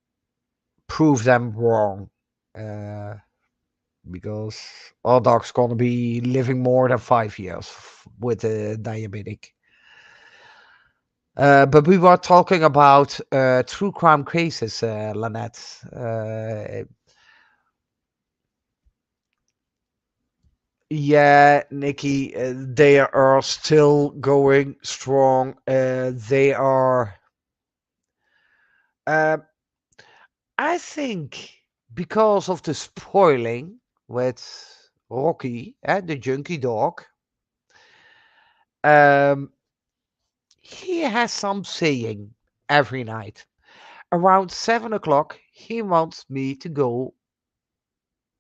prove them wrong, uh, because our dog's gonna be living more than 5 years with a diabetic. But we were talking about true crime cases, Lynette. Yeah, Nikki, they are still going strong. They are, uh, I think, because of the spoiling with Rocky, the junkie dog. Um, he has some saying every night. Around 7 o'clock, he wants me to go.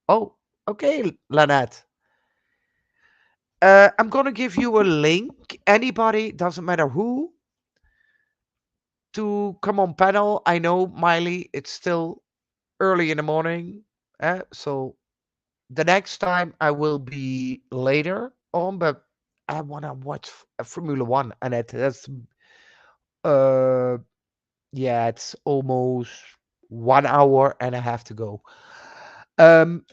Oh, okay, Lynette. I'm gonna give you a link. Anybody, doesn't matter who, to come on panel. I know, Miley, it's still early in the morning. So the next time I will be later on, but I wanna watch Formula One, and that's uh yeah, it's almost 1 hour and I have to go. Um,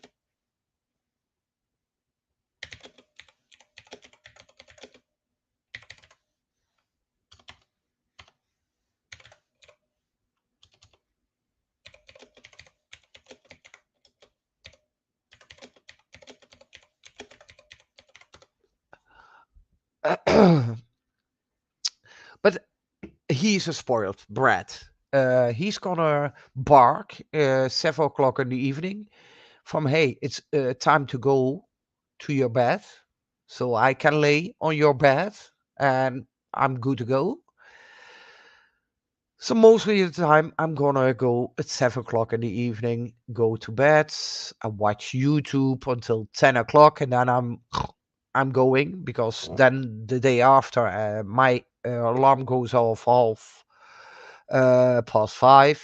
but he's a spoiled brat. He's gonna bark 7 o'clock in the evening from, hey, it's time to go to your bed, so I can lay on your bed and I'm good to go. So most of the time, I'm gonna go at 7 o'clock in the evening, go to bed, I watch YouTube until 10 o'clock, and then I'm I'm going because then the day after my alarm goes off half past 5.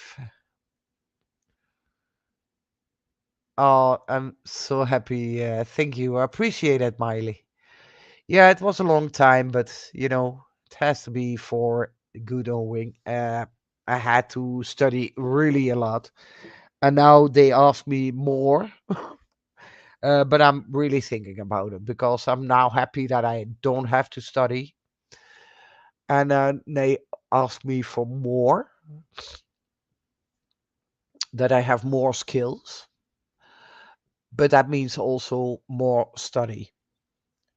Oh, I'm so happy. Thank you. I appreciate it, Miley. Yeah, it was a long time, but it has to be for good owing. I had to study really a lot, and now they ask me more. But I'm really thinking about it because I'm now happy that I don't have to study, and they ask me for more, that I have more skills, but that means also more study.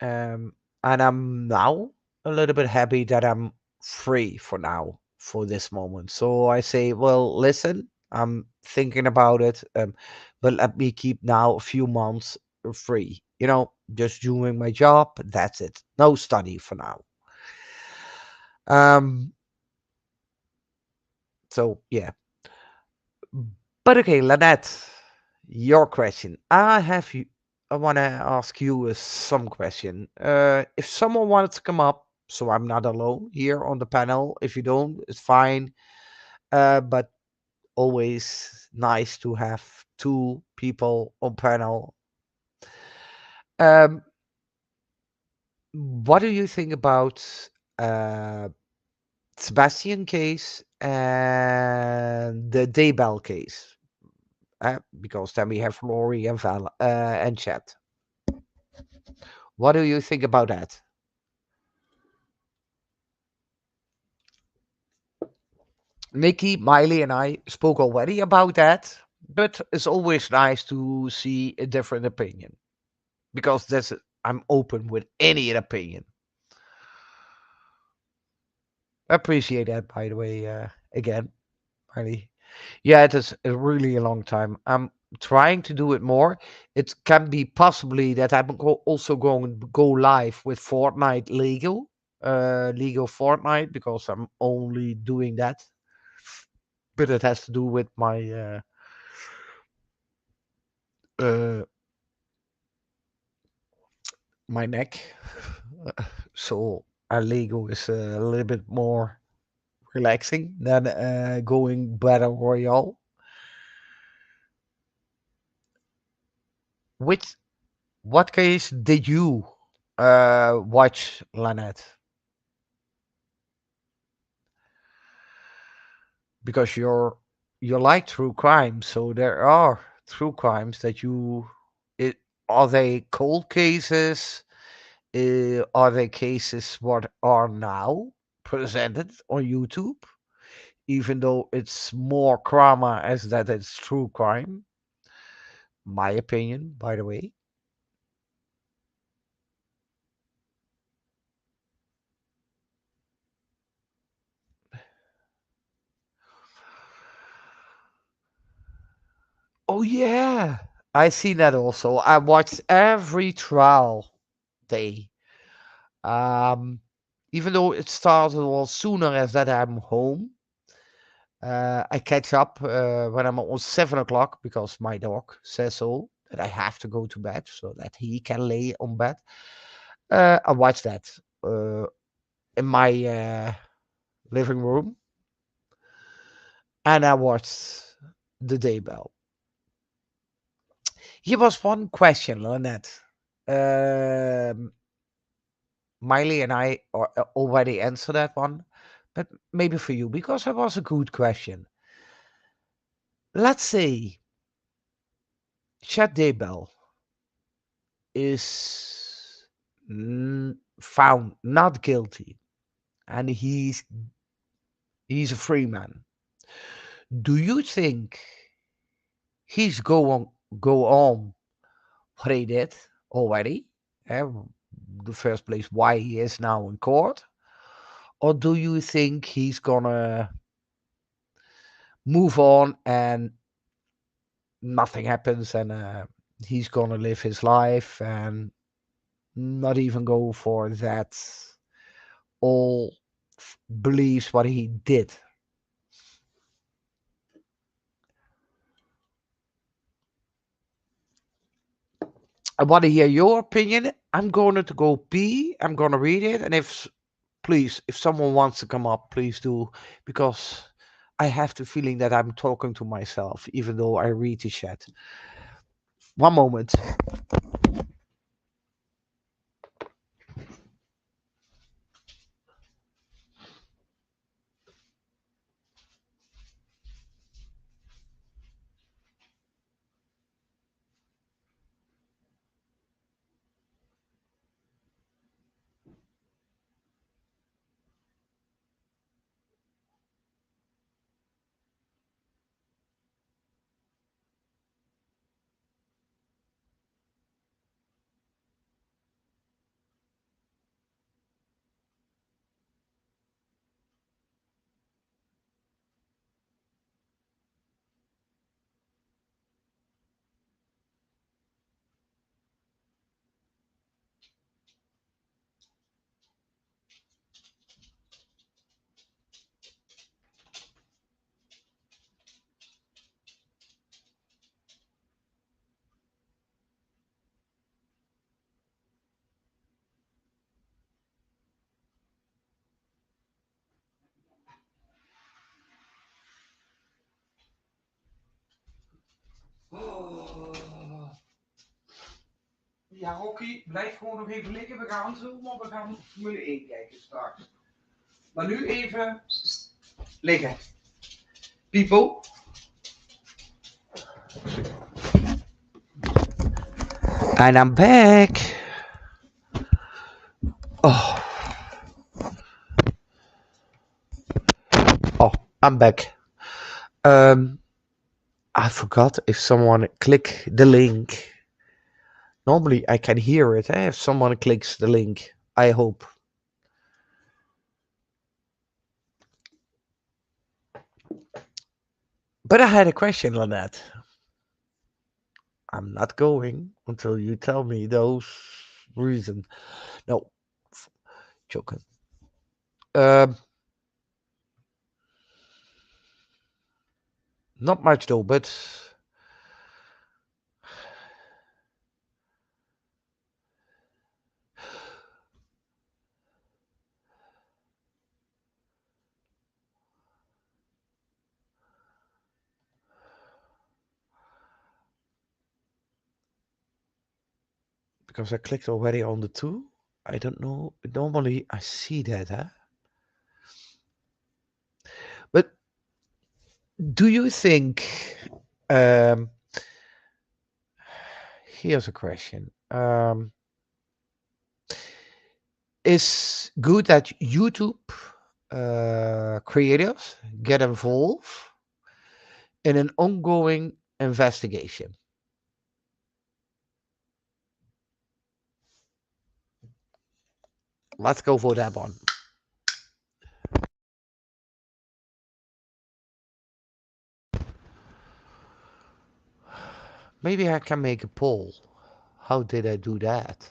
Um, and I'm now a little bit happy that I'm free for now, for this moment. So I say, well, listen, I'm thinking about it, but let me keep now a few months free. Just doing my job. That's it. No study for now. Um, so yeah. But okay, Lynette, your question. I want to ask you some question. If someone wanted to come up, so I'm not alone here on the panel. If you don't, it's fine. But always nice to have two people on panel. Um, what do you think about uh, Sebastian case and the Daybell case? Because then we have Lori and and Chat. What do you think about that? Nikki, Miley, and I spoke already about that, but it's always nice to see a different opinion because I'm open with any opinion. I appreciate that, by the way. Again, Miley. Yeah, it is really a long time. I'm trying to do it more. It can be possibly that I'm also going to go live with Fortnite Lego Fortnite, because I'm only doing that. But it has to do with uh, my neck. So Lego is a little bit more relaxing than going Battle Royale. Which what case did you watch, Lynette? Because you like true crime, so there are true crimes that it are they cold cases? Are they cases what are now presented on YouTube, even though it's more CRAMA as that it's true crime? My opinion, by the way. Oh yeah, I see that also. I watched every trial day. Um, Even though it started all sooner as that I'm home, I catch up when I'm almost 7 o'clock because my dog says so that I have to go to bed so that he can lay on bed. I watch that uh, in my living room, and I watched the Daybell. Here was one question, Lynette. Um, Miley and I already answered that one, but maybe for you, because it was a good question. Let's say Chad Daybell is found not guilty, and he's a free man. Do you think he's go on what he did already? eh, the first place, why he is now in court, or do you think he's gonna move on and nothing happens, and he's gonna live his life and not even go for that all believes what he did? I want to hear your opinion. I'm going to go pee. I'm going to read it. And please, if someone wants to come up, please do. Because I have the feeling that I'm talking to myself, even though I read the chat. One moment. Ja, Rocky, blijf gewoon nog even liggen. We gaan zo, maar we gaan Formule 1 kijken straks. Maar nu even liggen. People. And I'm back. Oh, oh, I'm back. Um, I forgot if someone click the link. Normally I can hear it if someone clicks the link. I hope. But I had a question on that. I'm not going until you tell me those reasons. No, joking. Um, not much though, but because I clicked already on the two, I don't know. Normally I see that, huh? But do you think? Um, Here's a question. Is good that YouTube creators get involved in an ongoing investigation? Let's go for that one. Maybe I can make a poll. How did I do that?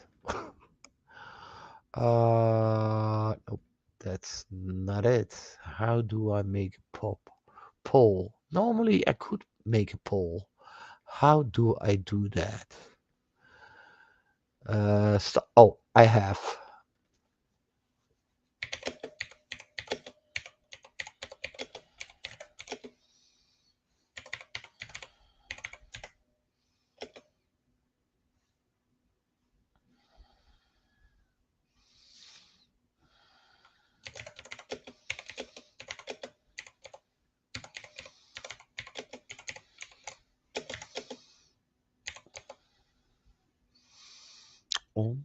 Nope, that's not it. How do I make a poll? Normally I could make a poll. How do I do that? Oh, I have. Oh,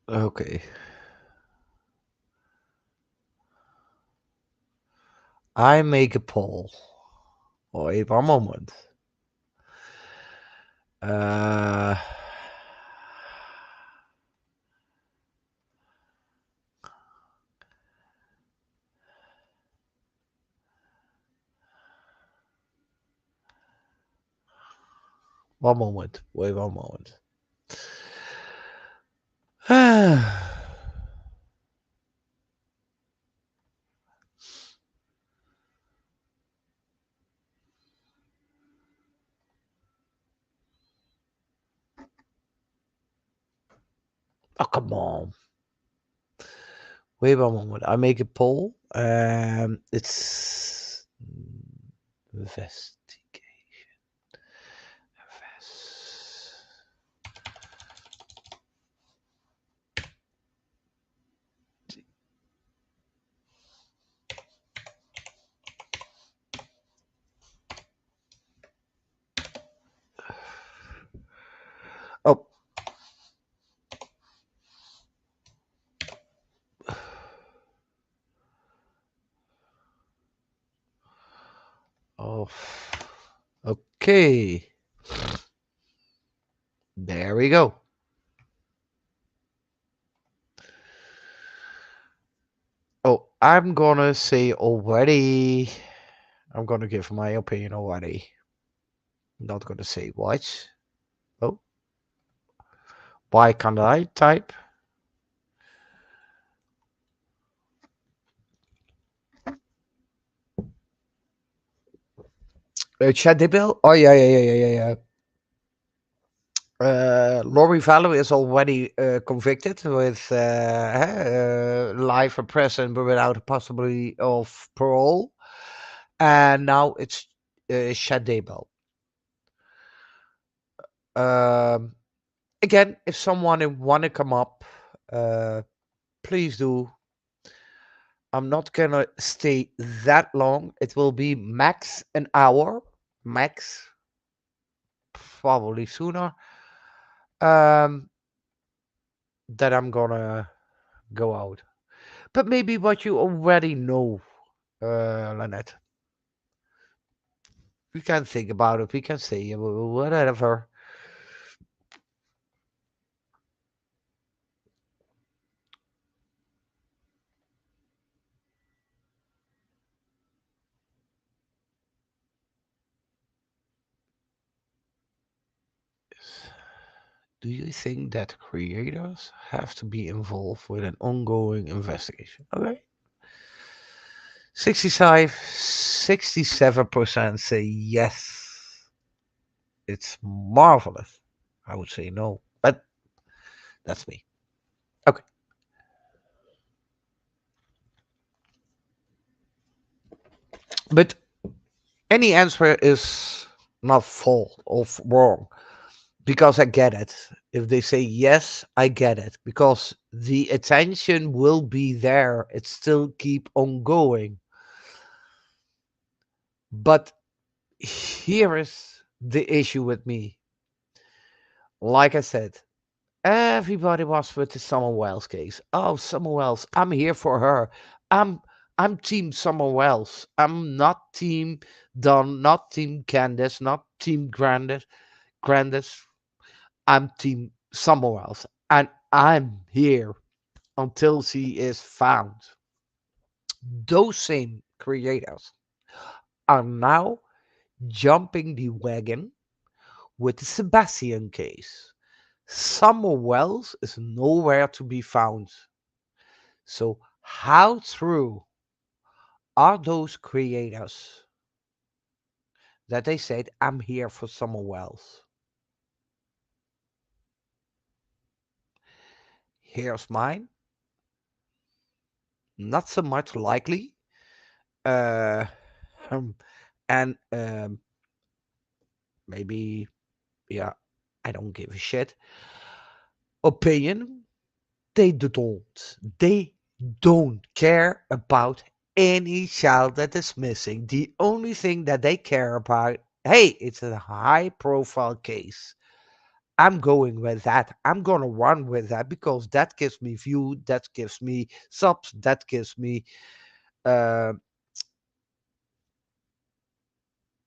okay. I make a poll. Wait one moment. Uh, One moment. Wait one moment. Oh, come on. Wait one moment. I make a poll. It's investigate. Oh, oh. Okay. There we go. Oh, I'm gonna say already. I'm gonna give my opinion already. I'm not gonna say what. Oh, why can't I type? Chad Dibble? Oh, yeah, yeah, yeah, yeah, yeah. Laurie Vallow is already convicted with life in prison but without a possibility of parole. And now it's Chad Dibble. Um, Again, if someone want to come up, uh, please do. I'm not gonna stay that long. It will be max an hour, max, probably sooner. Um, that I'm gonna go out. But maybe what you already know, Lynette. We can think about it. We can say whatever. Do you think that creators have to be involved with an ongoing investigation? Okay. 67% say yes. It's marvelous. I would say no, but that's me. Okay. But any answer is not false or wrong because I get it. If they say yes, I get it because the attention will be there. It still keep on going. But here is the issue with me. Like I said, everybody was with the Summer Wells case. Oh, Summer Wells, I'm here for her. I'm I'm team Summer Wells. I'm not team Don, not team Candace, not team Grandis. I'm team Summer Wells. And I'm here until she is found. Those same creators are now jumping the wagon with the Sebastian case. Summer Wells is nowhere to be found. So, how true are those creators that they said, I'm here for Summer Wells? Here's mine. Not so much likely. Uh, um, and maybe, yeah, I don't give a shit. Opinion, they don't. They don't care about any child that is missing. The only thing that they care about, hey, it's a high profile case. I'm going with that. I'm gonna run with that because that gives me view, that gives me subs, that gives me uh,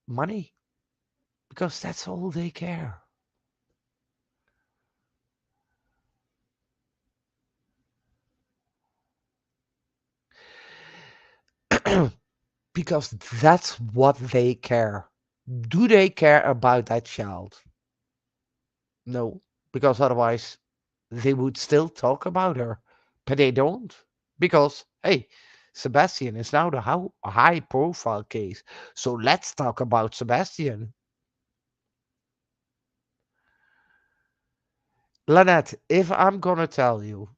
money because that's all they care. Because that's what they care. Do they care about that child? No, because otherwise they would still talk about her, but they don't because hey, Sebastian is now the high profile case. So let's talk about Sebastian. Lynette, if I'm gonna tell you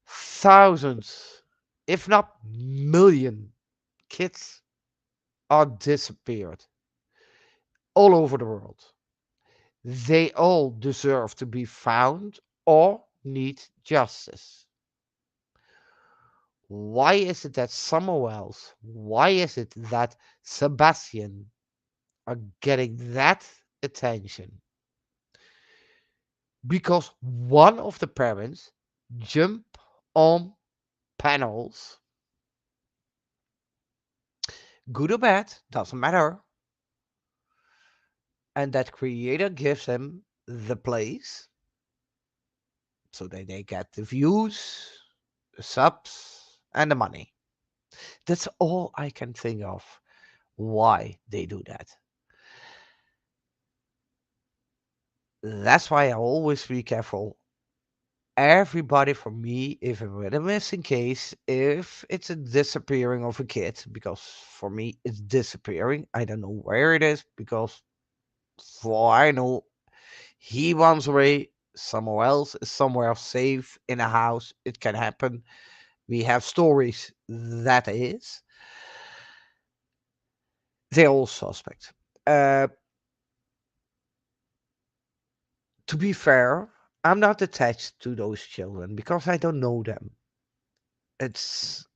thousands, if not million kids are disappeared all over the world, they all deserve to be found or need justice. Why is it that Samuels, why is it that Sebastian are getting that attention? Because one of the parents jumped on panels, good or bad, doesn't matter, and that creator gives them the place so that they get the views, the subs, and the money. That's all I can think of why they do that. That's why I always be careful. Everybody for me, if it were a missing case, if it's a disappearing of a kid, because for me it's disappearing. I don't know where it is because for all I know, he runs away somewhere else, is somewhere safe in a house. It can happen. We have stories that is. They're all suspect. Uh, to be fair, I'm not attached to those children because I don't know them. It's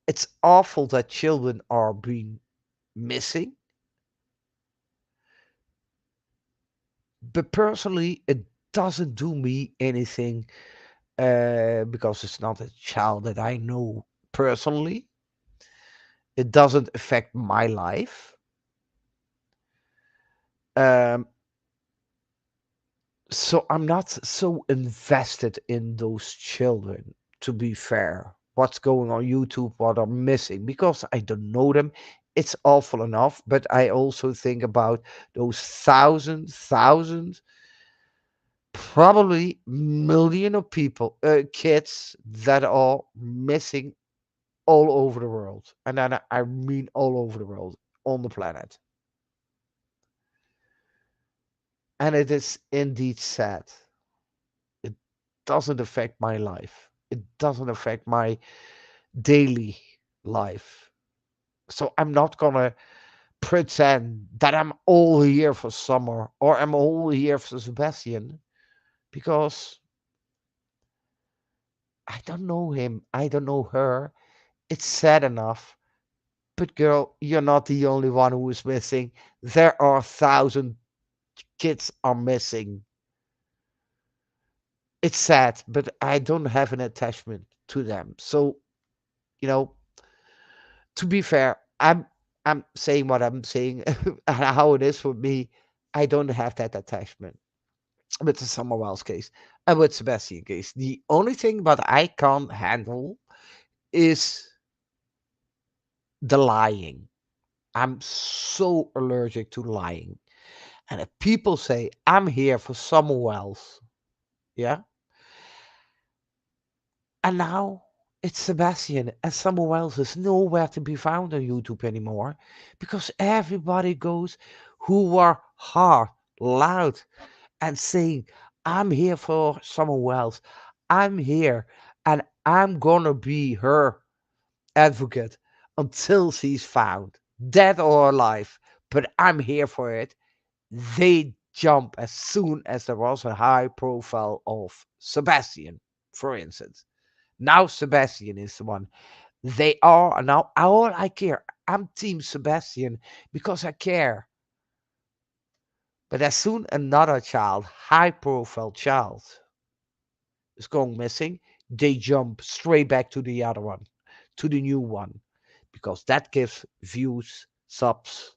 it's awful that children are being missing, but personally, it doesn't do me anything because it's not a child that I know personally. It doesn't affect my life. Um, so I'm not so invested in those children, to be fair. What's going on YouTube, what are missing, because I don't know them. It's awful enough, but I also think about those thousands, probably million of people, kids that are missing all over the world. And then I mean all over the world on the planet. And it is indeed sad. It doesn't affect my life. It doesn't affect my daily life. So I'm not gonna pretend that I'm all here for Summer or I'm all here for Sebastian because I don't know him. I don't know her. It's sad enough. But girl, you're not the only one who is missing. There are 1,000 kids are missing. It's sad, but I don't have an attachment to them. So, you know, to be fair, I'm saying what I'm saying and how it is for me. I don't have that attachment with the Samuel's case and with Sebastian case. The only thing that I can't handle is the lying. I'm so allergic to lying. And if people say I'm here for someone else, yeah, and now it's Sebastian and someone else is nowhere to be found on YouTube anymore because everybody goes who are hard, loud, and saying, I'm here for someone else. I'm here and I'm gonna be her advocate until she's found, dead or alive. But I'm here for it. They jump as soon as there was a high profile of Sebastian, for instance. Now Sebastian is the one. They are now all I care. I'm Team Sebastian because I care. But as soon another child, high profile child, is going missing, they jump straight back to the other one, to the new one, because that gives views, subs,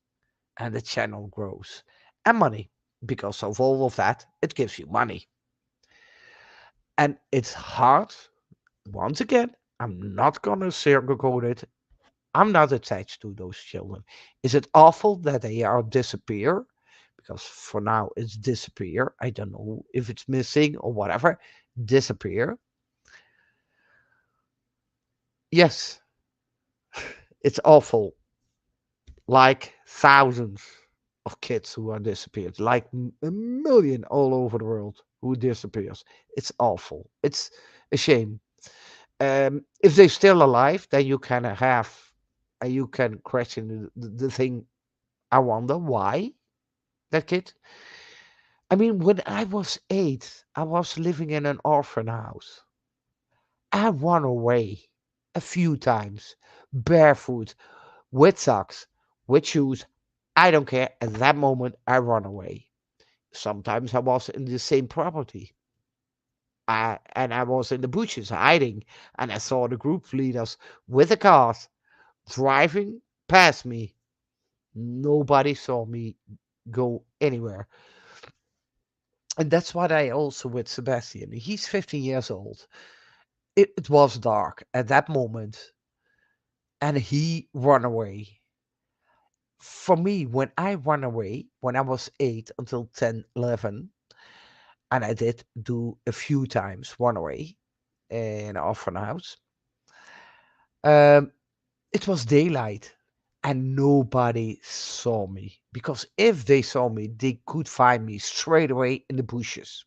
and the channel grows. And money. Because of all of that, it gives you money. And it's hard. Once again, I'm not gonna sugarcoat it. I'm not attached to those children. Is it awful that they are disappear? Because for now it's disappear. I don't know if it's missing or whatever. Disappear. Yes, it's awful. Like thousands of kids who are disappeared. Like a million all over the world. who disappears. It's awful. It's a shame. If they're still alive, then you can have, and you can question the thing. I wonder why that kid. I mean, when I was 8, I was living in an orphan house. I ran away a few times, barefoot, with socks, with shoes. I don't care. At that moment, I run away. Sometimes I was in the same property. And I was in the bushes hiding, and I saw the group leaders with the cars driving past me. Nobody saw me go anywhere. And that's what I also with Sebastian. He's 15 years old. It was dark at that moment, and he ran away. For me, when I ran away, when I was 8 until 10, 11, and I did do a few times run away in an orphan house, um, it was daylight and nobody saw me. Because if they saw me, they could find me straight away in the bushes.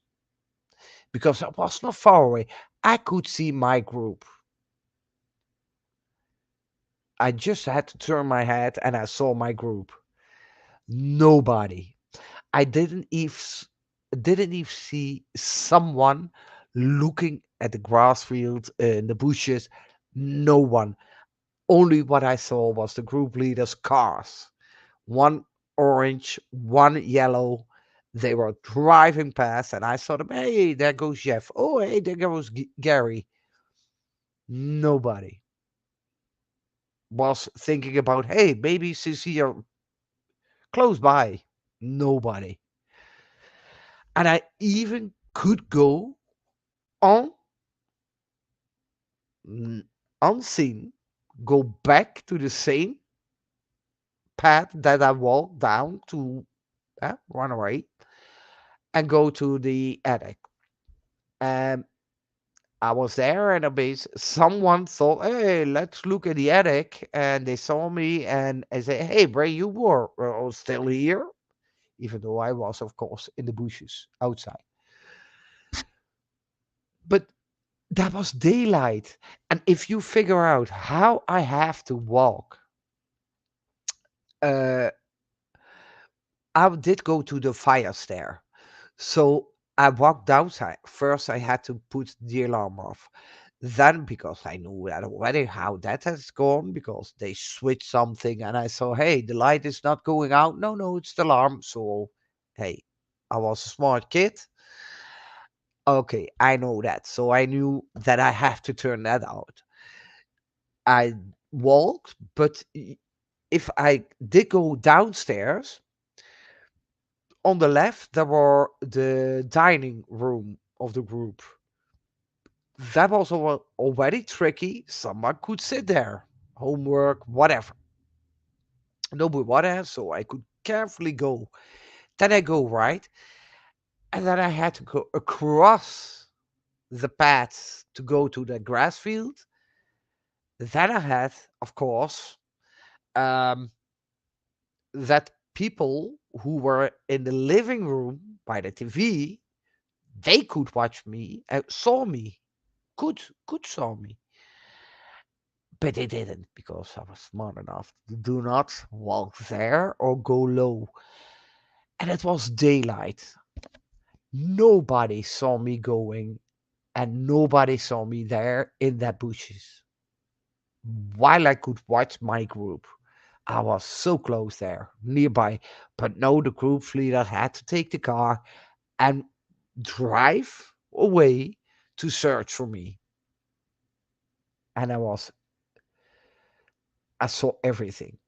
Because I was not far away. I could see my group. I just had to turn my head and I saw my group. Nobody. I didn't even see someone looking at the grass field in the bushes. No one. Only what I saw was the group leaders' cars. One orange, one yellow. They were driving past, and I saw them. Hey, there goes Jeff. Oh, hey, there goes Gary. Nobody was thinking about, hey, maybe she's here close by. Nobody. And I even could go on n- unseen, go back to the same path that I walked down to run away and go to the attic. And I was there and someone thought, hey, let's look at the attic. And they saw me and I said, hey, Bray, you were still here? Even though I was, of course, in the bushes outside. But that was daylight. And if you figure out how I have to walk, uh, I did go to the fire stair. So I walked outside. First, I had to put the alarm off. Then, because I knew that already how that has gone, because they switched something and I saw, hey, the light is not going out. No, no, it's the alarm. So, hey, I was a smart kid. Okay, I know that. So I knew that I have to turn that out. I walked, but if I did go downstairs, on the left, there were the dining room of the group. That was already tricky. Someone could sit there, homework, whatever. Nobody whatever, so I could carefully go. Then I go right, and then I had to go across the path to go to the grass field. Then I had, of course, um, that people who were in the living room by the TV, they could watch me, saw me, could saw me. But they didn't because I was smart enough to do not walk there or go low. And it was daylight. Nobody saw me going and nobody saw me there in that bushes. While I could watch my group, I was so close there, nearby. But no, the group leader had to take the car and drive away to search for me. And I saw everything.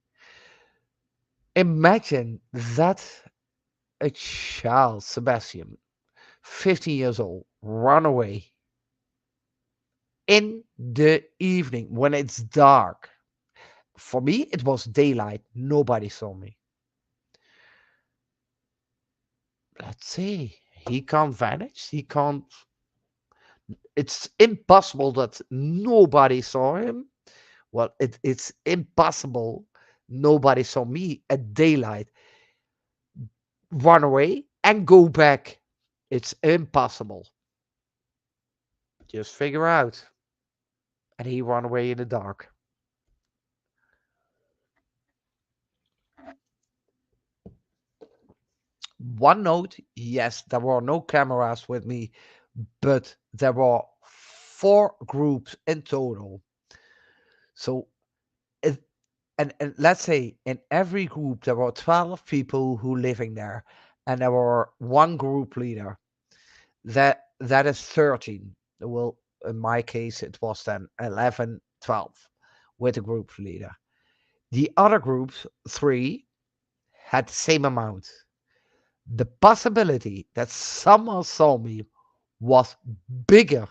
Imagine that a child, Sebastian, 15 years old, run away in the evening when it's dark. For me, it was daylight. Nobody saw me. Let's see. He can't vanish. He can't. It's impossible that nobody saw him. Well, it's impossible. Nobody saw me at daylight run away and go back It's impossible. Just figure out. And he ran away in the dark. One note, yes, there were no cameras with me, but there were four groups in total. So, it, and let's say in every group there were 12 people who living there, and there were one group leader. That is 13. Well, in my case, it was then 11, 12 with a group leader. The other groups, three, had the same amount. The possibility that someone saw me was bigger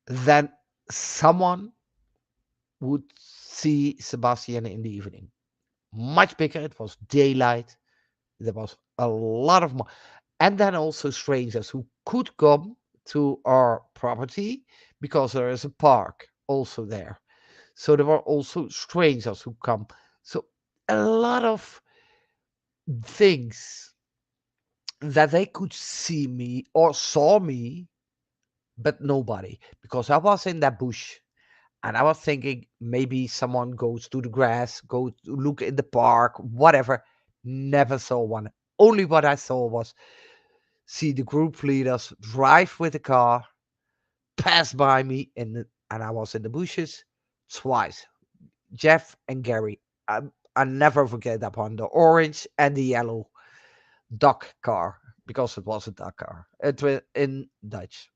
than someone would see Sebastian in the evening. Much bigger. It was daylight. There was a lot of more. And then also strangers who could come to our property because there is a park also there. So there were also strangers who come. So a lot of things that they could see me or saw me, but nobody, because I was in that bush and I was thinking maybe someone goes to the grass, go to look in the park, whatever. Never saw one. Only what I saw was see the group leaders drive with the car, pass by me, and I was in the bushes twice. Jeff and Gary. I never forget that one. The orange and the yellow duck car, because it was a duck car. It was in Dutch.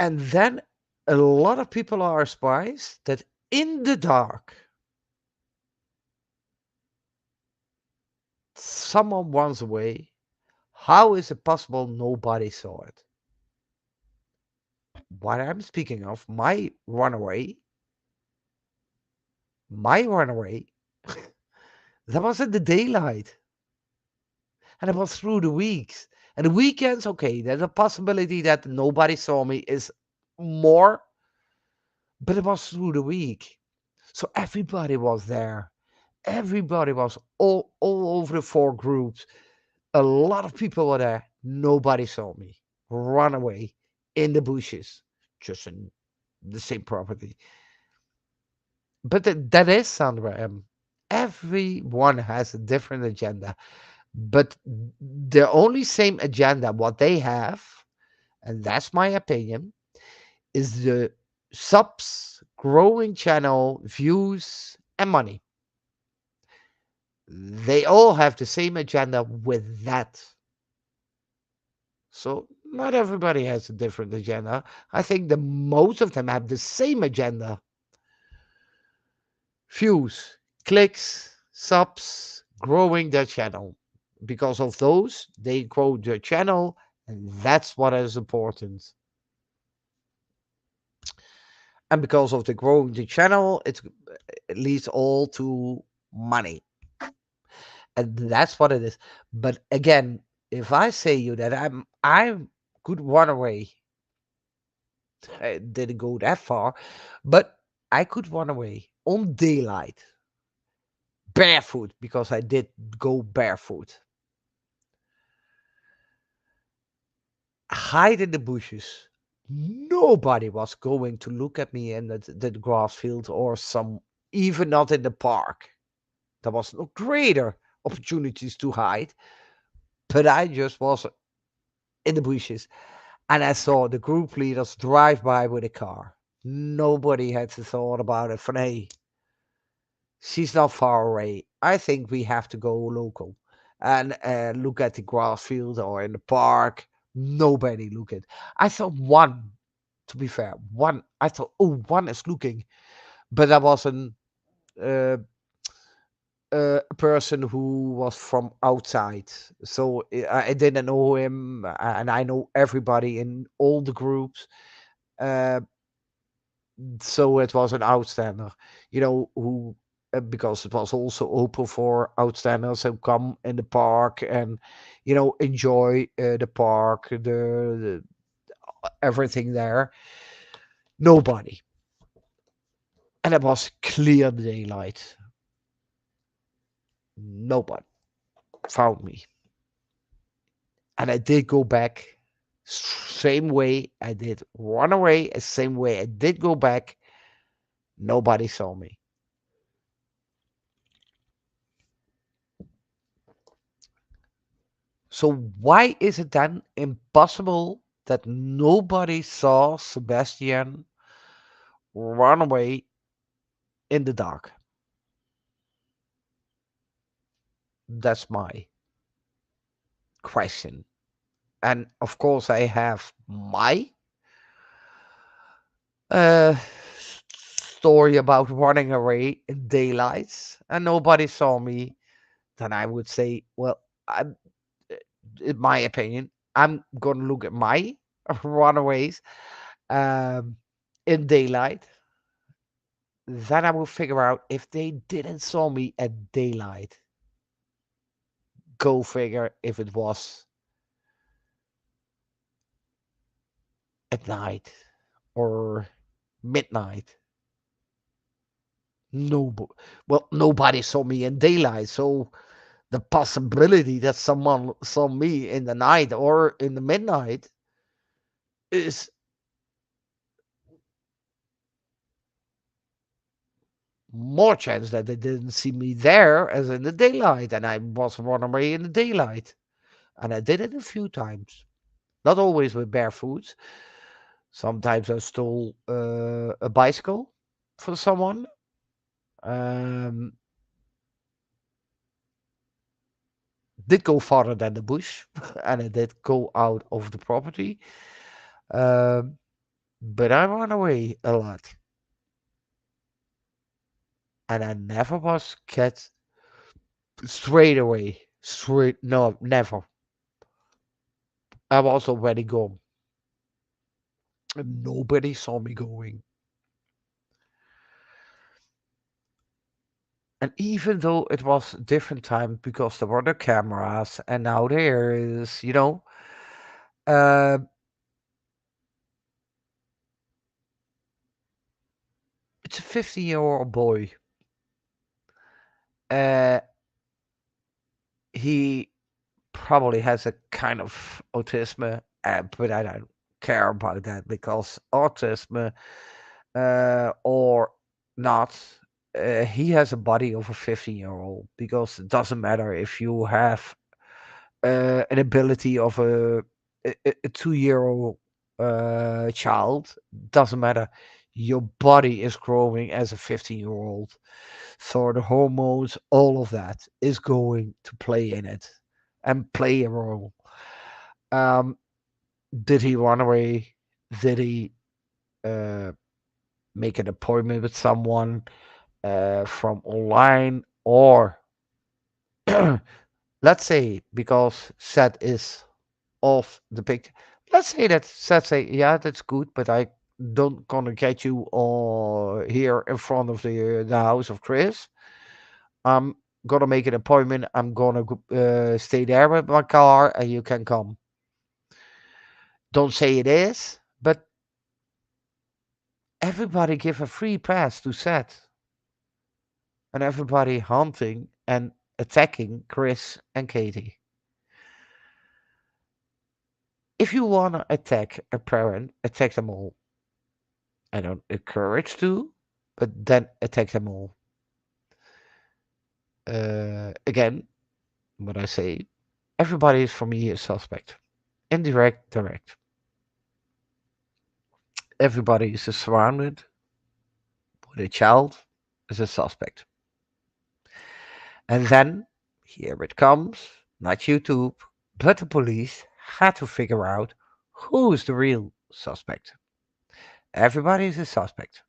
And then a lot of people are surprised that in the dark, someone runs away. How is it possible nobody saw it? What I'm speaking of, my runaway, that was in the daylight. And it was through the weeks. And the weekends, okay, there's a possibility that nobody saw me is more, but it was through the week. So everybody was there. Everybody was all over the four groups. A lot of people were there. Nobody saw me. Run away in the bushes, just in the same property. But that is Sandra M. Everyone has a different agenda, but the only same agenda what they have, and that's my opinion, is the subs, growing channel, views, and money. They all have the same agenda with that. So not everybody has a different agenda. I think the most of them have the same agenda. Views, clicks, subs, growing their channel. Because of those, they grow their channel, and that's what is important. And because of the growing the channel, it leads all to money. And that's what it is. But again, if I say you that I could run away, I didn't go that far, but I could run away on daylight, barefoot, because I did go barefoot, hide in the bushes. Nobody was going to look at me in the grass field or even not in the park. There was no greater opportunities to hide, but I just was in the bushes and I saw the group leaders drive by with a car. Nobody had to thought about it. From hey, she's not far away. I think we have to go local and look at the grass field or in the park. Nobody look at. I thought one, to be fair, one. I thought, oh, one is looking, but that was uh, a person who was from outside, so I didn't know him, and I know everybody in all the groups. Uh, so it was an outstander, who because it was also open for outstanders who come in the park and enjoy the park, the everything there. Nobody. and it was clear daylight. Nobody found me. And I did go back same way I did run away, same way I did go back. Nobody saw me. So why is it then impossible that nobody saw Sebastian run away in the dark? That's my question. And of course, I have my uh, story about running away in daylight and nobody saw me. Then I would say, well, I'm, in my opinion, I'm gonna look at my runaways um, in daylight. Then I will figure out if they didn't saw me at daylight. Go figure if it was at night or midnight. No, well, nobody saw me in daylight, so the possibility that someone saw me in the night or in the midnight is more chance that they didn't see me there as in the daylight, and I was run away in the daylight. And I did it a few times, not always with barefoot. Sometimes I stole a bicycle for someone. Um, did go farther than the bush, and I did go out of the property. Um, but I ran away a lot, and I never was catch straight away. Straight, no, never. I was already gone, and nobody saw me going. And even though it was a different time because there were the cameras, and now there is, uh, it's a 15-year-old boy. Uh, he probably has a kind of autism, but I don't care about that because autism or not, he has a body of a 15-year-old because it doesn't matter if you have an ability of a 2-year-old child. Doesn't matter. Your body is growing as a 15-year-old. So the hormones, all of that is going to play in it and play a role. Um, did he run away? Did he uh, make an appointment with someone from online? Or let's say because Seth is off the picture. Let's say that Seth say, yeah, that's good, but I don't gonna get you here in front of the house of Chris. I'm gonna make an appointment. I'm gonna stay there with my car, and you can come. Don't say it is, but everybody give a free pass to Seth, and everybody hunting and attacking Chris and Katie. If you wanna attack a parent, attack them all. I don't encourage to, but then attack them all. Again, what I say, everybody is for me a suspect. Indirect, direct. Everybody is surrounded with a child is a suspect. And then, here it comes, not YouTube, but the police had to figure out who is the real suspect. Everybody is a suspect.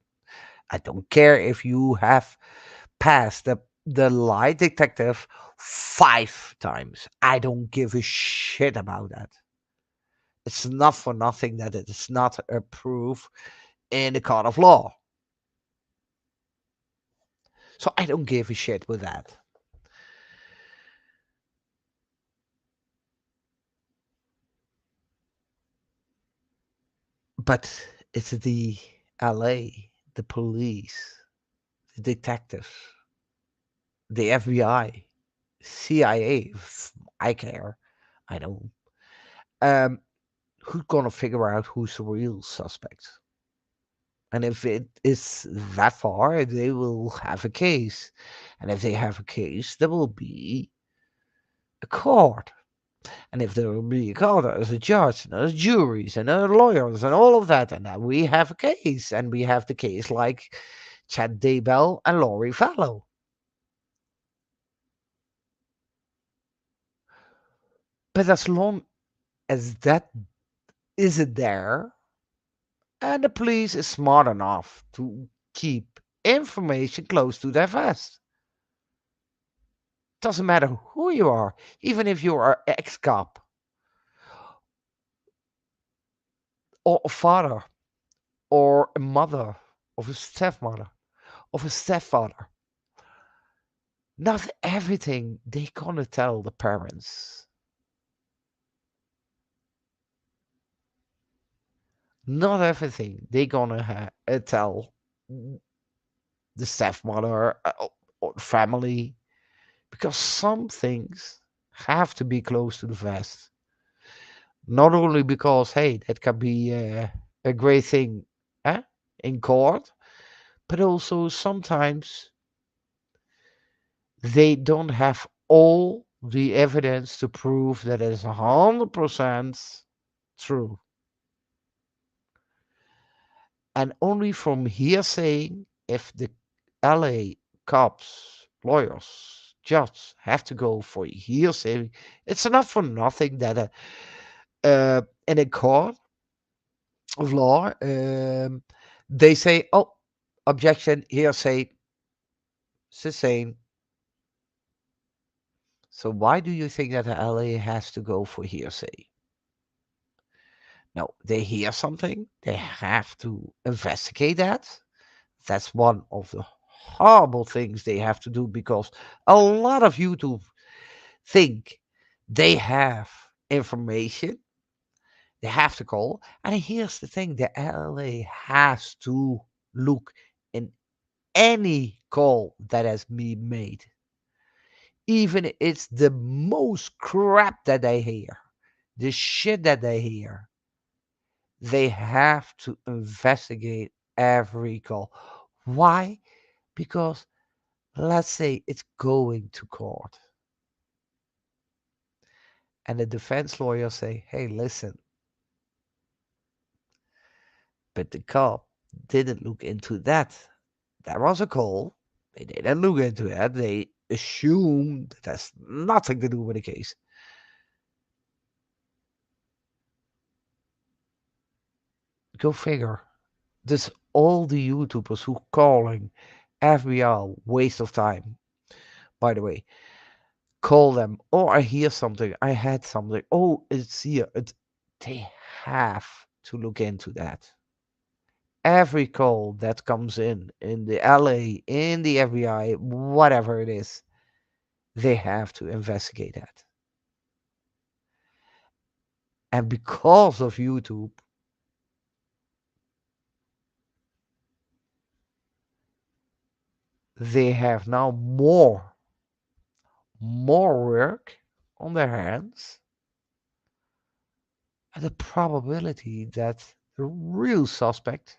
I don't care if you have passed the lie detective 5 times. I don't give a shit about that. It's not for nothing that it is not a proof in the court of law. So I don't give a shit with that. But it's the LA, the police. the detectives, the FBI, CIA, I care. I know. Um, who's gonna figure out who's the real suspect? And if it is that far, they will have a case. And if they have a case, there will be a court. And if there will be a court, there's a judge, and there's juries, and there are lawyers, and all of that. And then we have a case. And we have the case like Chad Daybell and Laurie Fallow. But as long as that isn't there, and the police is smart enough to keep information close to their vest. Doesn't matter who you are, even if you are ex-cop or a father or a mother of a stepmother of a stepfather. Not everything they gonna tell the parents. Not everything they gonna tell the stepmother or family, because some things have to be close to the vest. Not only because, hey, that can be a great thing eh, in court, but also sometimes they don't have all the evidence to prove that it is 100% true. And only from hearsay, if the LA cops, lawyers, judges have to go for hearsay, it's enough for nothing that in a court of law, they say, oh, objection, hearsay, it's the same. So why do you think that the LA has to go for hearsay? No, they hear something, they have to investigate that. That's one of the horrible things they have to do, because a lot of YouTube think they have information, they have to call. And here's the thing, the LA has to look in any call that has been made, even it's the most crap that they hear, the shit that they hear. They have to investigate every call. Why? Because let's say it's going to court and the defense lawyer say, hey, listen, but the cop didn't look into that. That was a call. They didn't look into that. They assume that has nothing to do with the case. Go figure. This all the YouTubers who calling every hour waste of time. By the way, call them. Oh, I hear something. I had something. Oh, it's here. They have to look into that. Every call that comes in the LA, in the FBI, whatever it is, they have to investigate that. And because of YouTube, they have now more work on their hands, and the probability that the real suspect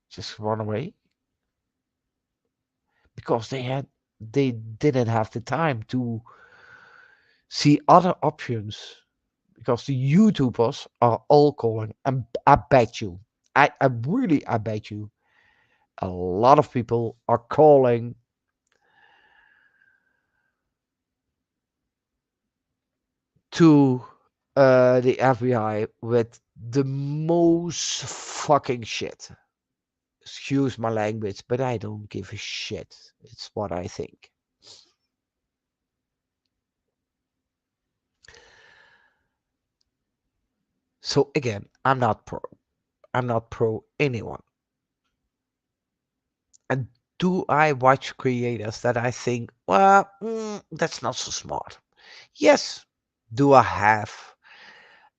just run away because they didn't have the time to see other options, because the YouTubers are all calling. And I bet you, I bet you, a lot of people are calling to the FBI with the most fucking shit. Excuse my language, but I don't give a shit. It's what I think. So again, I'm not pro. I'm not pro anyone. And do I watch creators that I think, well, that's not so smart? Yes. Do I have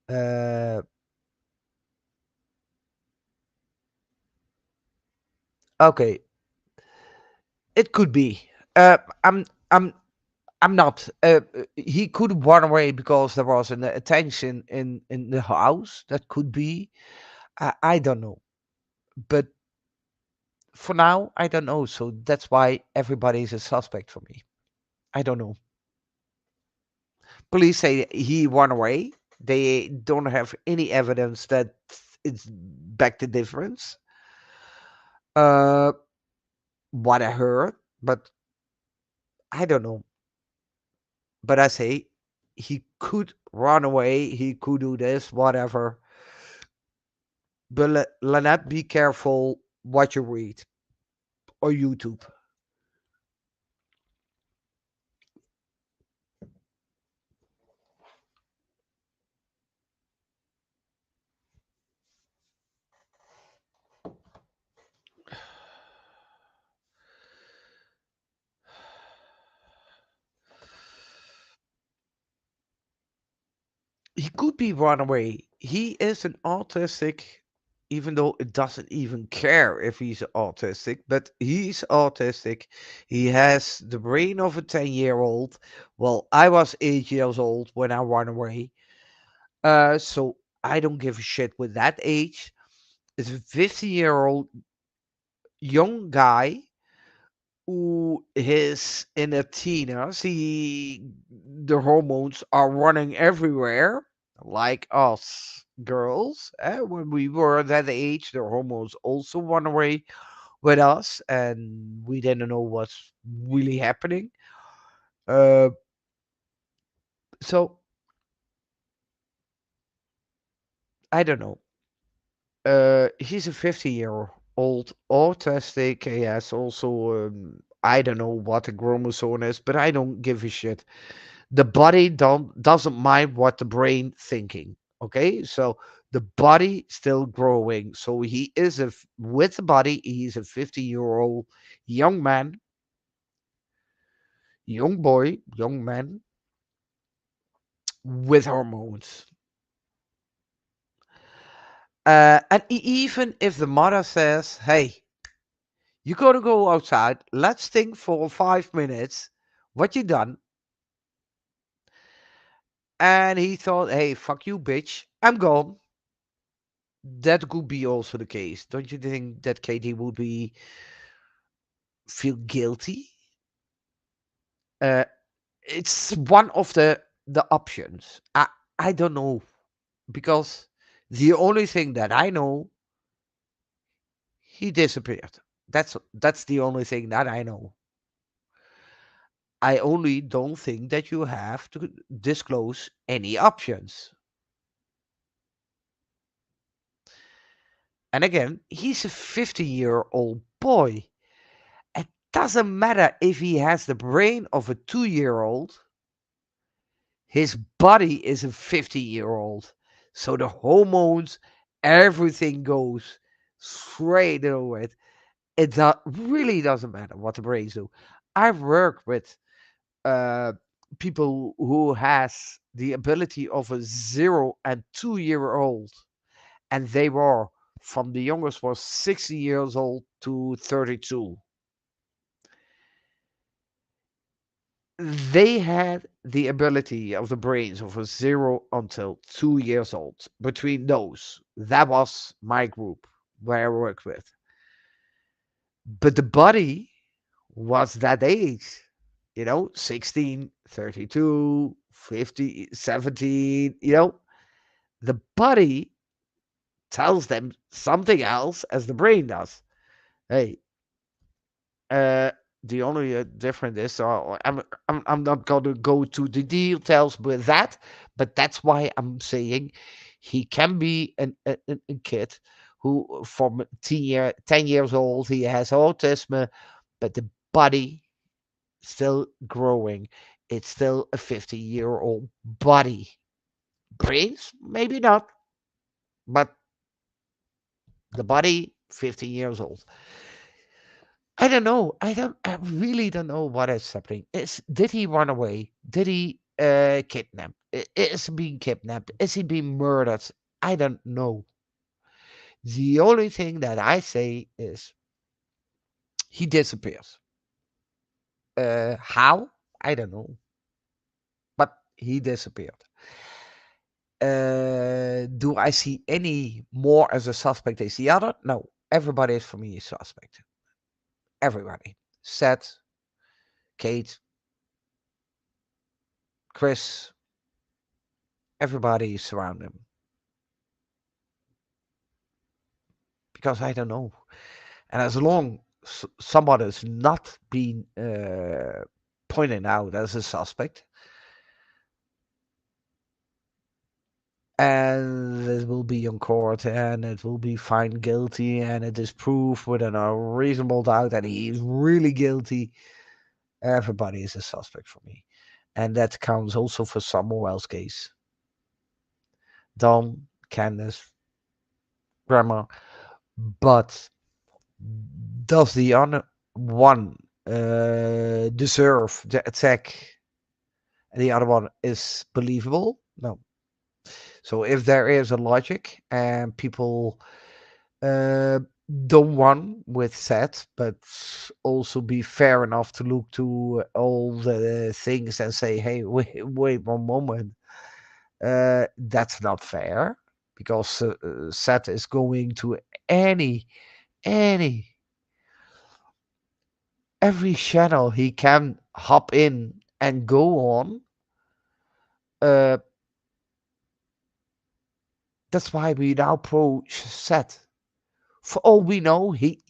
uh, Okay, it could be. Uh, I'm I'm I'm not. He could run away because there was an attention in the house. That could be. I don't know. But for now, I don't know. So that's why everybody is a suspect for me. I don't know. Police say he ran away. They don't have any evidence that it's back to difference. Uh, what I heard, but I don't know. But I say he could run away. He could do this, whatever. But Lynette, be careful what you read or YouTube. He could be run away. He is an autistic, even though it doesn't even care if he's autistic, but he's autistic. He has the brain of a 10-year-old. Well, I was 8 years old when I ran away. So I don't give a shit with that age. It's a 50-year-old young guy who is in a teenage. The hormones are running everywhere, like us girls. When we were that age, the hormones also run away with us, and we didn't know what's really happening. Uh, so I don't know. He's a 50-year-old autistic. He has also I don't know what a chromosome is, but I don't give a shit. The body doesn't mind what the brain thinking. Okay, so the body still growing. So he is with the body. He's a 50-year-old young man, young boy, young man with hormones. And even if the mother says, "Hey, you gotta go outside. Let's think for 5 minutes what you done," and he thought, "Hey, fuck you, bitch. I'm gone." That could be also the case. Don't you think that Katie would be feel guilty? Uh, it's one of the options. I don't know because the only thing that I know, he disappeared. That's the only thing that I know. I only don't think that you have to disclose any options. And again, he's a 50-year-old boy. It doesn't matter if he has the brain of a 2-year-old. His body is a 50-year-old. So the hormones, everything goes straight over it. Really doesn't matter what the brains do. I've worked with uh, people who has the ability of a 0 and 2-year-old, and they were from the youngest was 60 years old to 32. They had the ability of the brains of a 0 until 2 years old. Between those, that was my group where I worked with. But the body was that age, 16, 32, 50, 17. The body tells them something else as the brain does. Hey, Uh, the only difference is, I'm not going to go to the details with that, but that's why I'm saying he can be a kid who, from 10 years old, he has autism, but the body still growing. It's still a 50-year-old body. Brains, maybe not, but the body, 50 years old. I don't know. I really don't know what is happening. Did he run away? Did he kidnap? Is he being kidnapped? Is he being murdered? I don't know. The only thing that I say is He disappeared. How? I don't know, but he disappeared. Do I see any more as a suspect as the other? No. Everybody is for me a suspect. Everybody. Seth, Kate, Chris, everybody is around him. Because I don't know. And as long someone is not being pointed out as a suspect, and it will be in court and it will be found guilty and it is proved within a reasonable doubt that he is really guilty, everybody is a suspect for me. And that counts also for Samuel's case. Dom, Candace, Grandma. But does the other one deserve the attack and the other one is believable? No. So if there is a logic and people uh, don't want with Seth, but also be fair enough to look to all the things and say, hey, wait one moment. That's not fair because Seth is going to any, any, every channel he can hop in and go on. Uh, that's why we now approach Seth. For all we know, he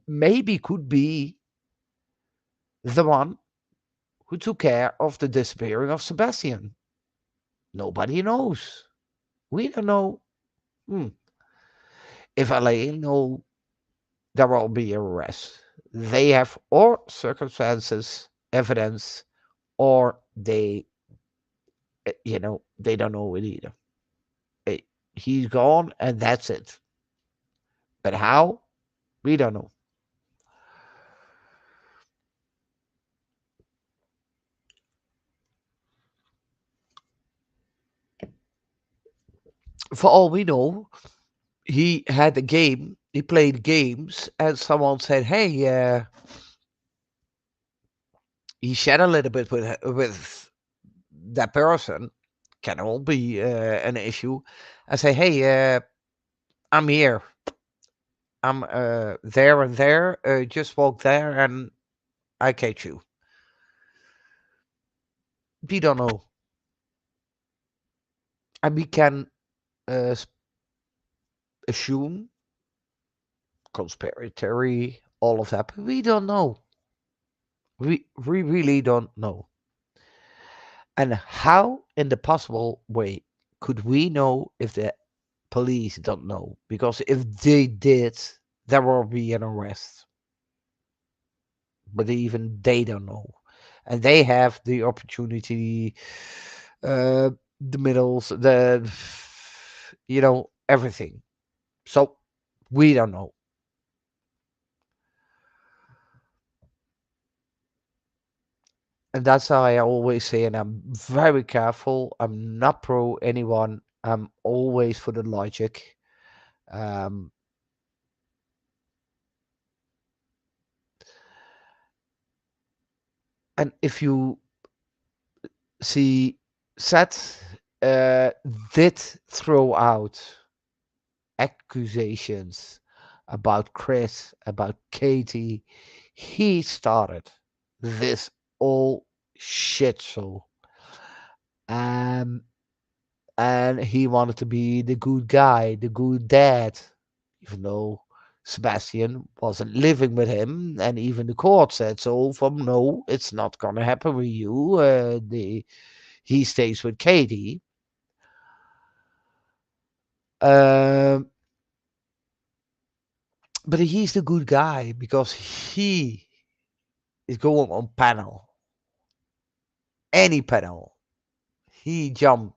maybe could be the one who took care of the disappearing of Sebastian. Nobody knows. We don't know. Hmm. If LA know, there will be arrest. They have or circumstances, evidence, or they, they don't know it either. Eh, He's gone, and that's it. But how? We don't know. For all we know, he had a game. He played games, and someone said, "Hey, he shared a little bit with that person." Can all be an issue. I say, "Hey, I'm here. I'm there and there. Just walk there, and I catch you." We don't know, and we can uh, assume conspiratory, all of that, but we don't know. We really don't know. And how, in the possible way, could we know if the police don't know? Because if they did, there will be an arrest. But even they don't know. And they have the opportunity, uh, the middles, everything. So we don't know. And that's how I always say, and I'm very careful. I'm not pro anyone. I'm always for the logic. Um, and if you see, Seth did throw out accusations about Chris, about Katie. He started this all shit show. Um, and he wanted to be the good guy, the good dad, even though Sebastian wasn't living with him, and even the court said so. From no, it's not gonna happen with you. He stays with Katie. Um, but he's the good guy because he is going on panel, any panel. He jumped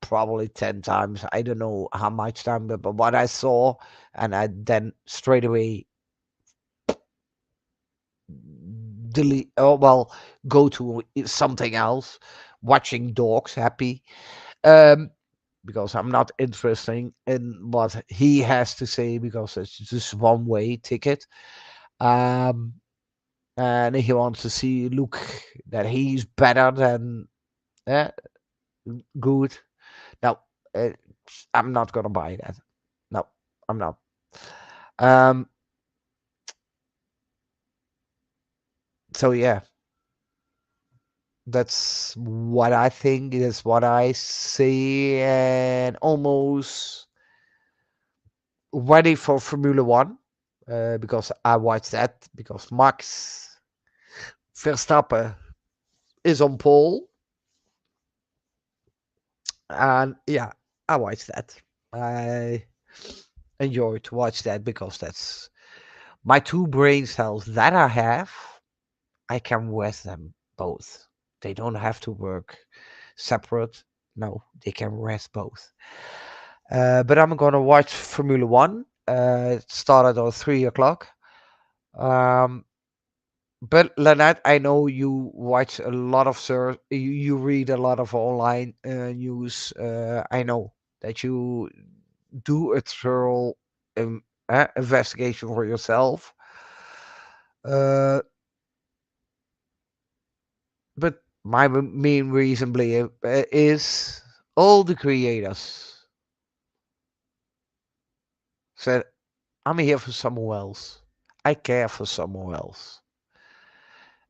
probably 10 times. I don't know how much time, but what I saw, and I then straight away delete. Oh well, go to something else. Watching dogs happy, um, because I'm not interested in what he has to say because it's just one way ticket. Um, and he wants to see look that he's better than uh, good. No, uh, I'm not gonna buy that. No, I'm not. Um, so yeah, that's what I think is what I see, and almost ready for Formula One because I watched that because Max Verstappen is on pole, and yeah, I watched that. I enjoy to watch that because that's my two brain cells that I have. I can rest them both. They don't have to work separate. No, they can rest both. But I'm gonna watch Formula One. It started at 3 o'clock. Um, but Lynette, I know you watch a lot of you read a lot of online news. I know that you do a thorough investigation for yourself. Uh, but my main reason is all the creators said, I'm here for someone else. I care for someone else.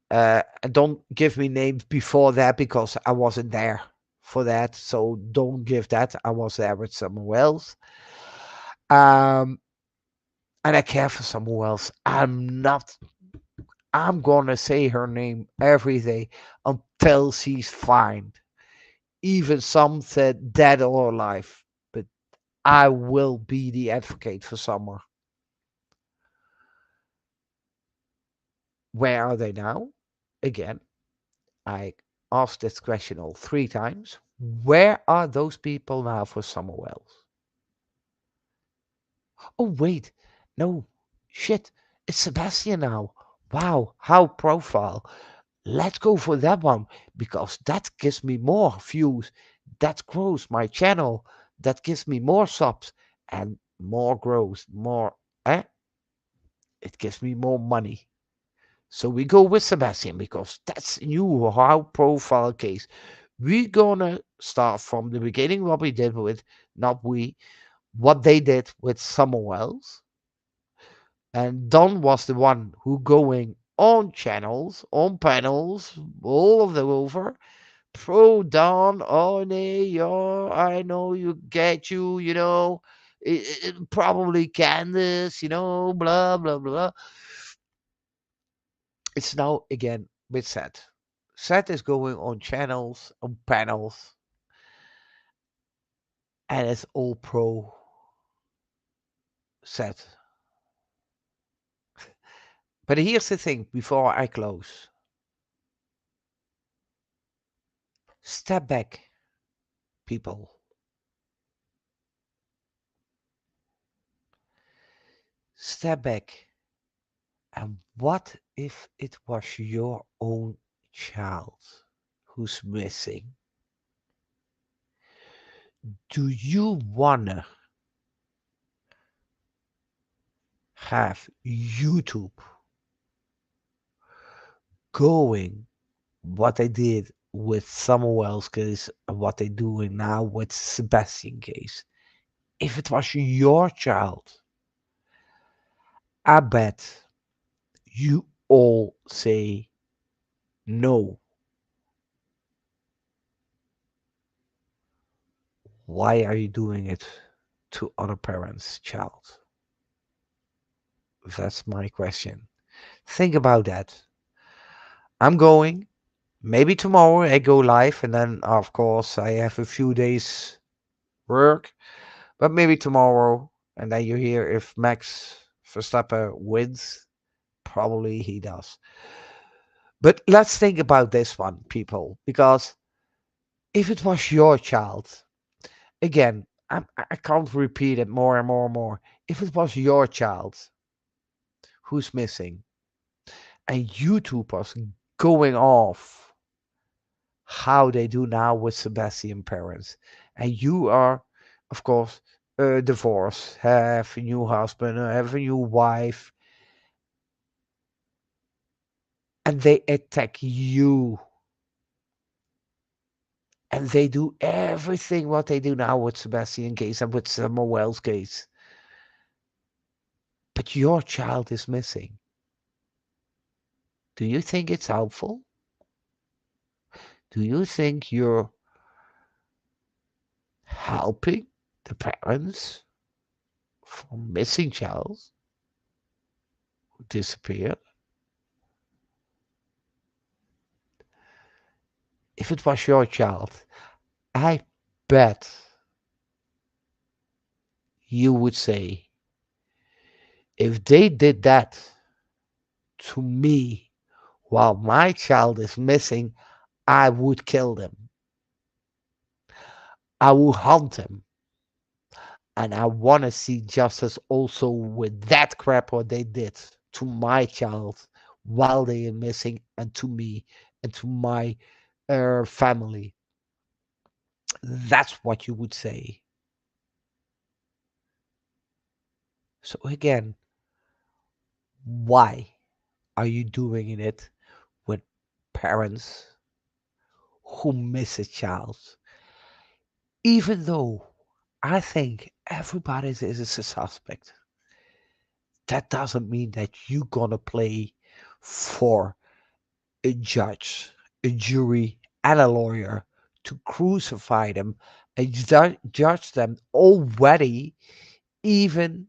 And don't give me names before that because I wasn't there for that. So don't give that. I was there with someone else. Um, and I care for someone else. I'm gonna say her name every day until she's fine. Even some said dead or alive. But I will be the advocate for Summer. Where are they now? Again, I asked this question all 3 times. Where are those people now for Summer Wells? Oh, wait. No. Shit. It's Sebastian now. Wow. How profile. Let's go for that one because that gives me more views. That grows my channel. That gives me more subs and more growth. More. Eh? It gives me more money. So we go with Sebastian because that's new high profile case. We're gonna start from the beginning what we did with not we what they did with someone else. And Don was the one who going on channels, on panels, all of them over. Pro Don, oh nee, yo, I know you get you, probably Candace, blah blah blah. It's now again with Seth. Seth is going on channels, on panels, and it's all pro Seth. But here's the thing before I close step back, people. Step back. And what if it was your own child who's missing? Do you wanna have YouTube going what they did with Samuel's case and what they're doing now with Sebastian case? If it was your child, I bet you all say no. Why are you doing it to other parents' child? That's my question. Think about that. I'm going. Maybe tomorrow I go live, and then of course I have a few days work. But maybe tomorrow, and then you hear if Max Verstappen wins. Probably he does. But let's think about this one, people, because if it was your child, again, I can't repeat it more and more and more. If it was your child who's missing, and YouTubers going off how they do now with Sebastian parents. And you are, of course, divorced, have a new husband, have a new wife, and they attack you, and they do everything what they do now with Sebastian case and with Samuel's case. But your child is missing. Do you think it's helpful? Do you think you're helping the parents from missing child who disappeared? If it was your child, I bet you would say, if they did that to me while my child is missing, I would kill them. I will hunt them. And I want to see justice also with that crap what they did to my child while they are missing, and to me and to my family. That's what you would say. So again, why are you doing it with parents who miss a child? Even though I think everybody is a suspect, that doesn't mean that you're gonna play for a judge, a jury, and a lawyer to crucify them and judge them already, even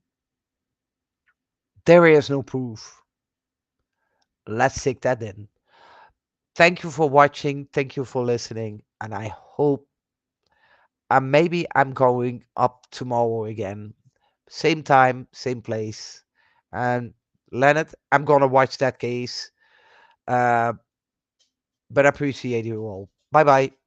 there is no proof. Let's take that in. Thank you for watching. Thank you for listening. And I hope, and maybe I'm going up tomorrow again. Same time, same place. And Leonard, I'm going to watch that case. Uh, but I appreciate you all. Bye bye.